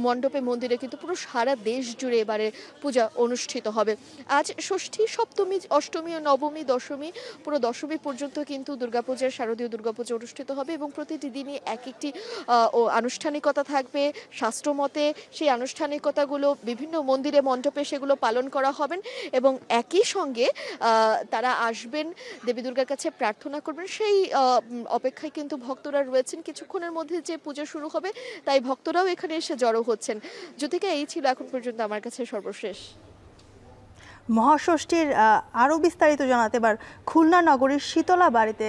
মণ্ডপে মন্দিরে কিন্তু পুরো সারা দেশ জুড়ে এবারে পূজা অনুষ্ঠিত হবে। আজ ষষ্ঠী, সপ্তমী, অষ্টমী ও নবমী, দশমী, পুরো দশমী পর্যন্ত কিন্তু দুর্গাপূজার শারদীয় দুর্গাপূজা অনুষ্ঠিত হবে এবং প্রতিটি দিনই এক একটি আনুষ্ঠানিকতা থাকবে শাস্ত্রমতে। সেই আনুষ্ঠানিকতাগুলো বিভিন্ন মন্দিরে মণ্ডপে সেগুলো পালন করা হবেন এবং একই সঙ্গে তারা আসবেন দেবী দুর্গার কাছে প্রার্থনা করবেন। সেই অপেক্ষায় কিন্তু ভক্তরা রয়েছেন। কিছুক্ষণের মধ্যে যে পূজা শুরু হবে তাই ভক্তরাও এখানে এসে জড়ো হচ্ছেন। যদিকে এই ছিল এখন পর্যন্ত আমার কাছে সর্বশেষ। মহাষষ্ঠীর আরও বিস্তারিত জানাতে এবার খুলনা নগরীর শীতলা বাড়িতে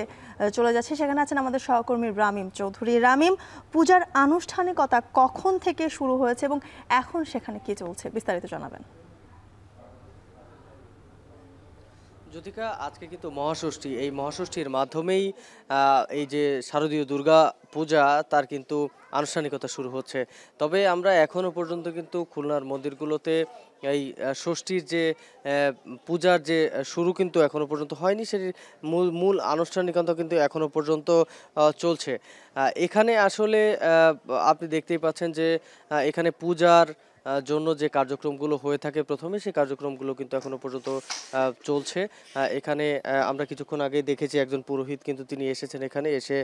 চলে যাচ্ছে, সেখানে আছেন আমাদের সহকর্মী রামিম চৌধুরী। রামিম, পূজার আনুষ্ঠানিকতা কখন থেকে শুরু হয়েছে এবং এখন সেখানে কি চলছে, বিস্তারিত জানাবেন। জ্যোতিকা, আজকে কিন্তু মহাষষ্ঠী, এই মহাষষ্ঠীর মাধ্যমেই এই যে শারদীয় দুর্গা পূজা তার কিন্তু আনুষ্ঠানিকতা শুরু হচ্ছে। তবে আমরা এখনও পর্যন্ত কিন্তু খুলনার মন্দিরগুলোতে এই ষষ্ঠীর যে পূজার যে শুরু কিন্তু এখনও পর্যন্ত হয়নি, সেটির মূল আনুষ্ঠানিকতা কিন্তু এখনও পর্যন্ত চলছে। এখানে আসলে আপনি দেখতেই পাচ্ছেন যে এখানে পূজার জন্য যে কার্যক্রমগুলো হয়ে থাকে প্রথমে, সেই কার্যক্রমগুলো কিন্তু এখনো পর্যন্ত চলছে। এখানে আমরা কিছুক্ষণ আগে দেখেছি একজন পুরোহিত কিন্তু তিনি এসেছেন এখানে এসে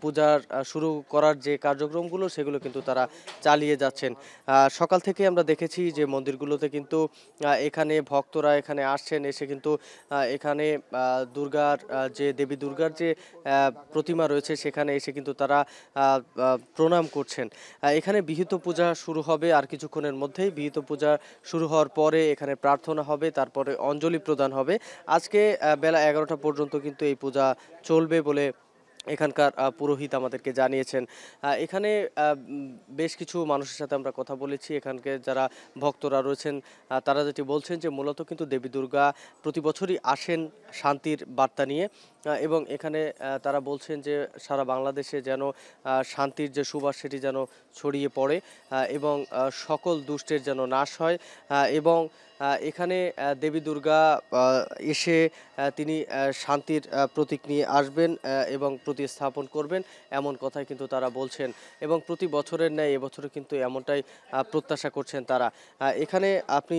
পূজার শুরু করার যে কার্যক্রমগুলো সেগুলো কিন্তু তারা চালিয়ে যাচ্ছেন। সকাল থেকে আমরা দেখেছি যে মন্দিরগুলোতে কিন্তু এখানে ভক্তরা এখানে আসছেন, এসে কিন্তু এখানে দুর্গার যে দেবী দুর্গার যে প্রতিমা রয়েছে সেখানে এসে কিন্তু তারা প্রণাম করছেন। এখানে বিহিত পূজা শুরু হবে আর কিছুক্ষণের মধ্যেই। বিহিত পূজা শুরু হওয়ার পরে এখানে প্রার্থনা হবে, তারপরে অঞ্জলি প্রদান হবে। আজকে বেলা 11টা পর্যন্ত কিন্তু এই পূজা চলবে বলে এখানকার পুরোহিত আমাদেরকে জানিয়েছেন। এখানে বেশ কিছু মানুষের সাথে আমরা কথা বলেছি, এখানকার যারা ভক্তরা রয়েছেন তারা যেটি বলছেন যে মূলত কিন্তু দেবী দুর্গা প্রতি বছরই আসেন শান্তির বার্তা নিয়ে, এবং এখানে তারা বলছেন যে সারা বাংলাদেশে যেন শান্তির যে সুবাস সেটি যেন ছড়িয়ে পড়ে এবং সকল দুষ্টের যেন নাশ হয়, এবং এখানে দেবী দুর্গা এসে তিনি শান্তির প্রতীক নিয়ে আসবেন এবং প্রতিস্থাপন করবেন, এমন কথাই কিন্তু তারা বলছেন। এবং প্রতি বছরের ন্যায় এবছরে কিন্তু এমনটাই প্রত্যাশা করছেন তারা। এখানে আপনি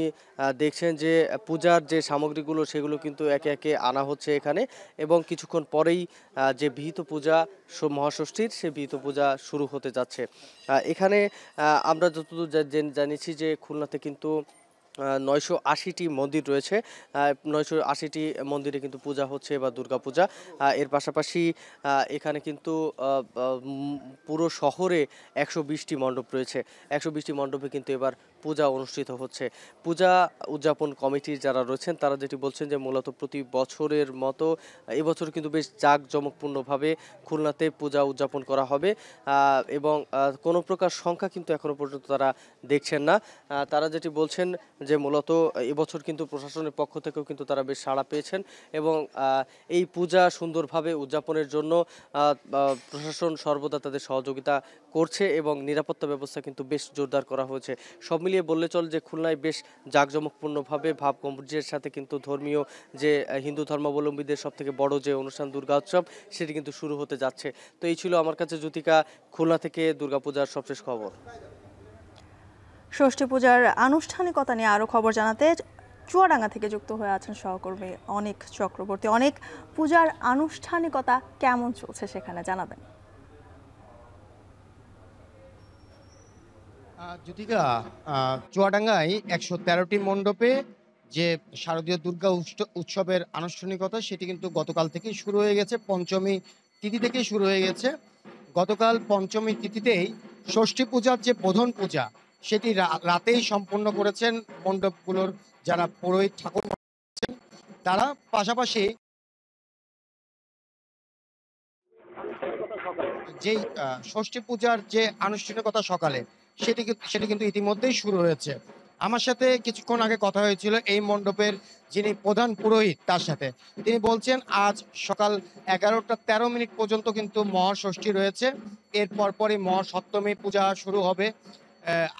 দেখছেন যে পূজার যে সামগ্রীগুলো সেগুলো কিন্তু একে একে আনা হচ্ছে এখানে, এবং কিছুক্ষণ পরেই যে বিহিত পূজা মহাষষ্ঠীর সে বিহিত পূজা শুরু হতে যাচ্ছে। এখানে আমরা যতদূর জানিয়েছি যে খুলনাতে কিন্তু 980টি মন্দির রয়েছে, 980টি মন্দিরে কিন্তু পূজা হচ্ছে বা দুর্গা পূজা। এর পাশাপাশি এখানে কিন্তু পুরো শহরে 120টি মণ্ডপ রয়েছে, 120টি মণ্ডপে কিন্তু এবার পূজা অনুষ্ঠিত হচ্ছে। পূজা উদযাপন কমিটির যারা রয়েছেন তারা যেটি বলছেন যে মূলত প্রতি বছরের মতো এবছর কিন্তু বেশ জাঁকজমকপূর্ণভাবে খুলনাতে পূজা উদযাপন করা হবে, এবং কোনো প্রকার সংখ্যা কিন্তু এখনো পর্যন্ত তারা দেখছেন না। তারা যেটি বলছেন যে মূলত এবছর কিন্তু প্রশাসনের পক্ষ থেকেও কিন্তু তারা বেশ সাড়া পেয়েছেন, এবং এই পূজা সুন্দরভাবে উদযাপনের জন্য প্রশাসন সর্বদা তাদের সহযোগিতা করছে এবং নিরাপত্তা ব্যবস্থা কিন্তু বেশ জোরদার করা হয়েছে। সব মিলিয়ে বললে চল যে খুলনায় বেশ জাঁকজমকপূর্ণভাবে ভাব গম্ভীর্যের সাথে কিন্তু ধর্মীয় যে হিন্দু ধর্মাবলম্বীদের সবথেকে বড় যে অনুষ্ঠান দুর্গা উৎসব সেটি কিন্তু শুরু হতে যাচ্ছে। তো এই ছিল আমার কাছে জ্যোতিকা খুলনা থেকে দুর্গাপূজার সবশেষ খবর। ষষ্ঠী পূজার আনুষ্ঠানিকতা নিয়ে আরও খবর জানাতে চুয়াডাঙ্গা থেকে যুক্ত হয়ে আছেন সহকর্মী অনিক চক্রবর্তী। অনেক, পূজার আনুষ্ঠানিকতা কেমন চলছে সেখানে জানাবেন। জ্যোতিকা, চুয়াডাঙ্গায় 113টি মণ্ডপে যে শারদীয় দুর্গা উৎসবের আনুষ্ঠানিকতা সেটি কিন্তু গতকাল থেকেই শুরু হয়ে গেছে, পঞ্চমী তিথি থেকেই শুরু হয়ে গেছে। গতকাল পঞ্চমী তিথিতেই ষষ্ঠী পূজার যে বোধন পূজা সেটি রাতেই সম্পন্ন করেছেন মণ্ডপগুলোর যারা পুরোহিত ঠাকুর আছেন তারা। পাশাপাশি যেই ষষ্ঠী পূজার যে আনুষ্ঠানিকতা সকালে সেটি কিন্তু ইতিমধ্যেই শুরু হয়েছে। আমার সাথে কিছুক্ষণ আগে কথা হয়েছিল এই মণ্ডপের যিনি প্রধান পুরোহিত তার সাথে। তিনি বলছেন আজ সকাল 11টা 13 মিনিট পর্যন্ত কিন্তু মহাষষ্ঠী রয়েছে, এর পরপরই মহাসপ্তমী পূজা শুরু হবে।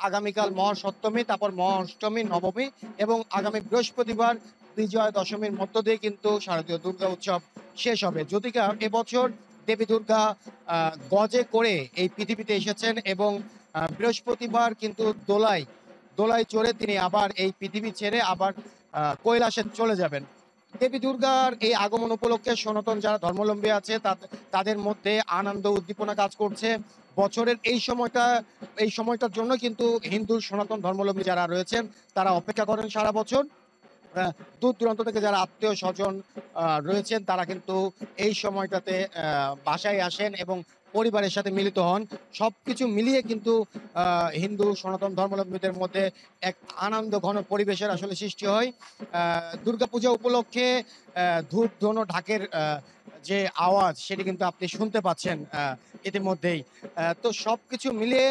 আগামীকাল মহাসপ্তমী, তারপর মহাঅষ্টমী, নবমী এবং আগামী বৃহস্পতিবার বিজয়া দশমীর মধ্য দিয়ে কিন্তু শারদীয় দুর্গা উৎসব শেষ হবে। যদিকা এবছর দেবী দুর্গা গজে করে এই পৃথিবীতে এসেছেন এবং বৃহস্পতিবার কিন্তু দোলায় চড়ে তিনি আবার এই পৃথিবী ছেড়ে আবার কৈলাসে চলে যাবেন। দেবী দুর্গার এই আগমন উপলক্ষে সনাতন যারা ধর্মাবলম্বী আছে তাদের মধ্যে আনন্দ উদ্দীপনা কাজ করছে। বছরের এই সময়টার জন্য কিন্তু হিন্দু সনাতন ধর্মাবলম্বী যারা রয়েছেন তারা অপেক্ষা করেন সারা বছর। দূর দূরান্ত থেকে যারা আত্মীয় স্বজন রয়েছেন তারা কিন্তু এই সময়টাতে বাসায় আসেন এবং পরিবারের সাথে মিলিত হন। সবকিছু মিলিয়ে কিন্তু হিন্দু সনাতন ধর্মাবলম্বীদের মধ্যে এক আনন্দ ঘন পরিবেশের আসলে সৃষ্টি হয়। দুর্গাপূজা উপলক্ষে ধূপ ধুনো ঢাকের যে আওয়াজ সেটি কিন্তু আপনি শুনতে পাচ্ছেন ইতিমধ্যেই। তো সবকিছু মিলিয়ে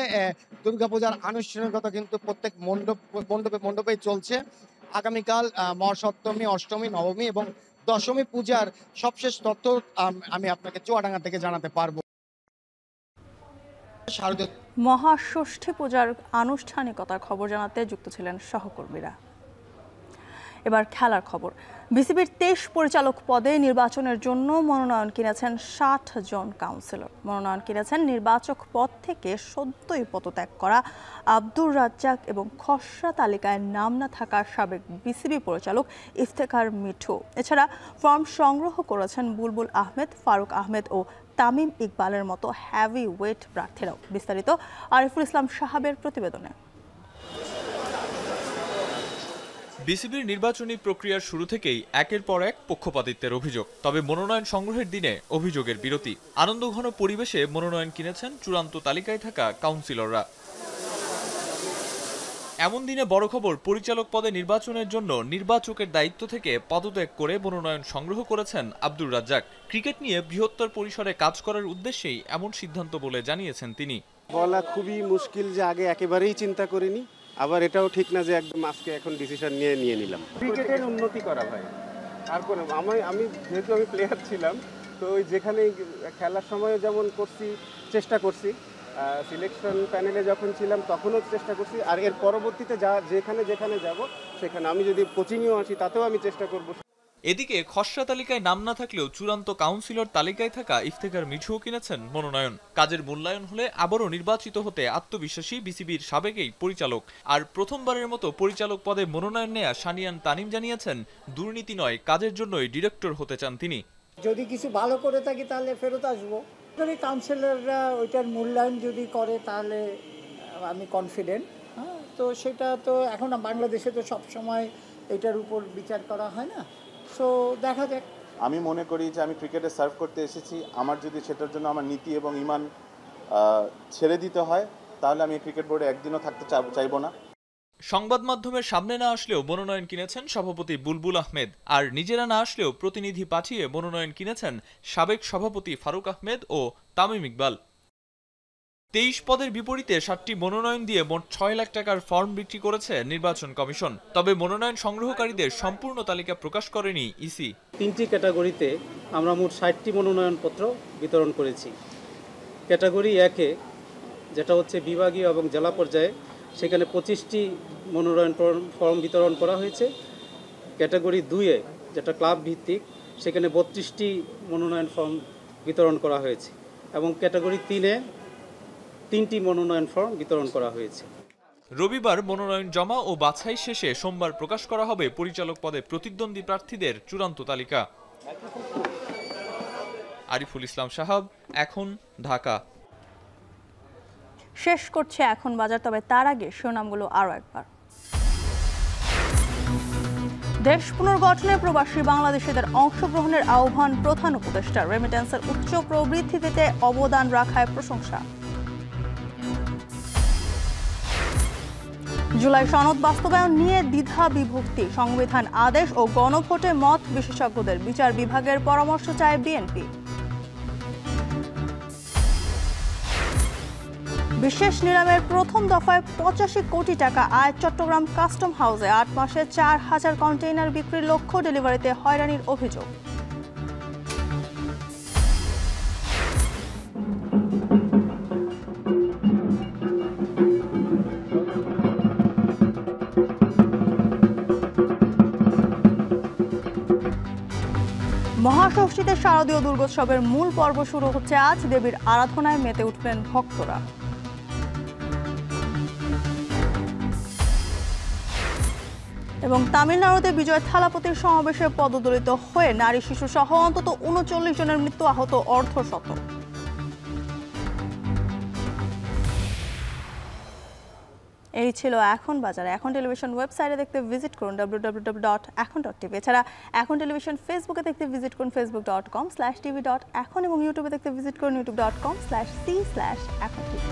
দুর্গাপূজার আনুষ্ঠানিকতা কিন্তু প্রত্যেক মণ্ডপে চলছে। আগামীকাল মহাসপ্তমী, অষ্টমী, নবমী এবং দশমী পূজার সবশেষ তথ্য আমি আপনাকে চুয়াডাঙ্গা থেকে জানাতে পারবো। মহাষষ্ঠী পূজার আনুষ্ঠানিকতার খবর জানাতে যুক্ত ছিলেন সহকর্মীরা। এবার খেলার খবর। বিসিবির 23 পরিচালক পদে নির্বাচনের জন্য মনোনয়ন কিনেছেন 60 জন কাউন্সিলর। মনোনয়ন কিনেছেন নির্বাচক পদ থেকে সদ্যই পদত্যাগ করা আব্দুর রাজ্জাক এবং খসড়া তালিকায় নাম না থাকা সাবেক বিসিবি পরিচালক ইফতেখার মিঠু। এছাড়া ফর্ম সংগ্রহ করেছেন বুলবুল আহমেদ, ফারুক আহমেদ ও তামিম ইকবালের মতো হেভি ওয়েট প্রার্থীরাও। বিস্তারিত আরিফুল ইসলাম সাহাবের প্রতিবেদনে। বিসিবির নির্বাচনী প্রক্রিয়ার শুরু থেকেই একের পর এক পক্ষপাতিত্বের অভিযোগ। তবে মনোনয়ন সংগ্রহের দিনে অভিযোগের বিরতি। আনন্দঘন পরিবেশে মনোনয়ন কিনেছেন চূড়ান্ত তালিকায় থাকা কাউন্সিলররা। এমন দিনে বড় খবর, পরিচালক পদে নির্বাচনের জন্য নির্বাচকের দায়িত্ব থেকে পদত্যাগ করে মনোনয়ন সংগ্রহ করেছেন আব্দুর রাজ্জাক। ক্রিকেট নিয়ে বৃহত্তর পরিসরে কাজ করার উদ্দেশ্যেই এমন সিদ্ধান্ত বলে জানিয়েছেন তিনি। বলা খুবই মুশকিল যে আগে একেবারেই চিন্তা করিনি, আবার এটাও ঠিক না যে একদম আজকে এখন ডিসিশন নিয়ে নিলাম। ক্রিকেটের উন্নতি করা ভাই, আর কোনো আমি যেহেতু আমি প্লেয়ার ছিলাম, তো ওই যেখানে খেলার সময় যেমন চেষ্টা করছি, সিলেকশন প্যানেলে যখন ছিলাম তখনও চেষ্টা করছি, আর এর পরবর্তীতে যেখানে যাব সেখানে আমি যদি কোচিংয়েও আসি তাতেও আমি চেষ্টা করব। এদিকে খসড়া তালিকায় নাম না থাকলেও চূড়ান্ত কাউন্সিলর তালিকায় থাকা ইফতেখার মিঠুও কিনেছেন মনোনয়ন। কাজের মূল্যায়ন হলে আবারও নির্বাচিত হতে আত্মবিশ্বাসী বিসিবির সাবেকেই পরিচালক। আর প্রথমবারের মতো পরিচালক পদে মনোনয়ন নেয়া সানিয়ান তানিম জানিয়েছেন, দুর্নীতি নয়, কাজের জন্যই ডিরেক্টর হতে চান তিনি। যদি কিছু ভালো করে থাকি তাহলে ফেরত আসবো। কাউন্সিলররা ওইটার মূল্যায়ন যদি করে তাহলে আমি কনফিডেন্ট। তো সেটা তো এখন বাংলাদেশে তো সবসময় এটার উপর বিচার করা হয় না, সো দেখা যাক। আমি মনে করি যে আমি ক্রিকেটে সার্ভ করতে এসেছি, আমার যদি সেটার জন্য আমার নীতি এবং ইমান ছেড়ে দিতে হয় তাহলে আমি ক্রিকেট বোর্ডে একদিনও থাকতে চাইবো না। সংবাদ মাধ্যমের সামনে না আসলেও মনোনয়ন কিনেছেন সভাপতি বুলবুল আহমেদ। আর নিজেরা না আসলেও প্রতিনিধি পাঠিয়ে মনোনয়ন কিনেছেন সাবেক সভাপতি ফারুক আহমেদ ও তামিম ইকবাল। 23 পদের বিপরীতে 7টি মনোনয়ন দিয়ে মোট 6 লাখ টাকার ফর্ম বিক্রি করেছে নির্বাচন কমিশন। তবে মনোনয়ন সংগ্রহকারীদের সম্পূর্ণ তালিকা প্রকাশ করেনি ইসি। 3টি ক্যাটাগরিতে আমরা মোট 60টি মনোনয়নপত্র বিতরণ করেছি। ক্যাটাগরি 1-এ যেটা হচ্ছে বিভাগীয় এবং জেলা পর্যায়ে, সেখানে 25টি মনোনয়ন ফর্ম বিতরণ করা হয়েছে। ক্যাটাগরি 2-এ যেটা ক্লাব ভিত্তিক, সেখানে 32টি মনোনয়ন ফর্ম বিতরণ করা হয়েছে এবং ক্যাটাগরি 3-এ 3টি মনোনয়ন ফর্ম বিতরণ করা হয়েছে। রবিবার মনোনয়ন জমা ও বাছাই শেষে সোমবার প্রকাশ করা হবে পরিচালক পদে প্রতিদ্বন্দ্বী প্রার্থীদের চূড়ান্ত তালিকা। আরিফুল ইসলাম সাহাব, এখন, ঢাকা। শেষ করছে এখন বাজার, তবে তার আগে শিরোনামগুলো আরও একবার। দেশ পুনর্গঠনে প্রবাসী বাংলাদেশিদের অংশগ্রহণের আহ্বান প্রধান উপদেষ্টার। রেমিটেন্সের উচ্চ প্রবৃদ্ধিতে অবদান রাখায় প্রশংসা। জুলাই সনদ বাস্তবায়ন নিয়ে দ্বিধা বিভক্তি। সংবিধান আদেশ ও গণভোটে মত বিশেষজ্ঞদের, বিচার বিভাগের পরামর্শ চায় বিএনপি। বিশেষ নিলামের প্রথম দফায় 85 কোটি টাকা আয়। চট্টগ্রাম কাস্টম হাউসে 8 মাসে 4000 কন্টেইনার বিক্রির লক্ষ্য। ডেলিভারিতে হয়রানির অভিযোগ। মহাষষ্ঠীতে শারদীয় দুর্গোৎসবের মূল পর্ব শুরু হচ্ছে আজ। দেবীর আরাধনায় মেতে উঠবেন ভক্তরা। এবং তামিলনাড়ুতে বিজয় থালাপতির সমাবেশে পদদলিত হয়ে নারী শিশু সহ অন্তত 39 জনের মৃত্যু, আহত অর্ধশত। এই ছিল এখন বাজারে। এখন টেলিভিশন ওয়েবসাইটে দেখতে ভিজিট করুন www.এখন.tv। এছাড়া এখন টেলিভিশন ফেসবুকে দেখতে ভিজিট করুন facebook.com/tv.এখন এবং ইউটিউবে দেখতে ভিজিট করুন youtube.com/c/এখন tv।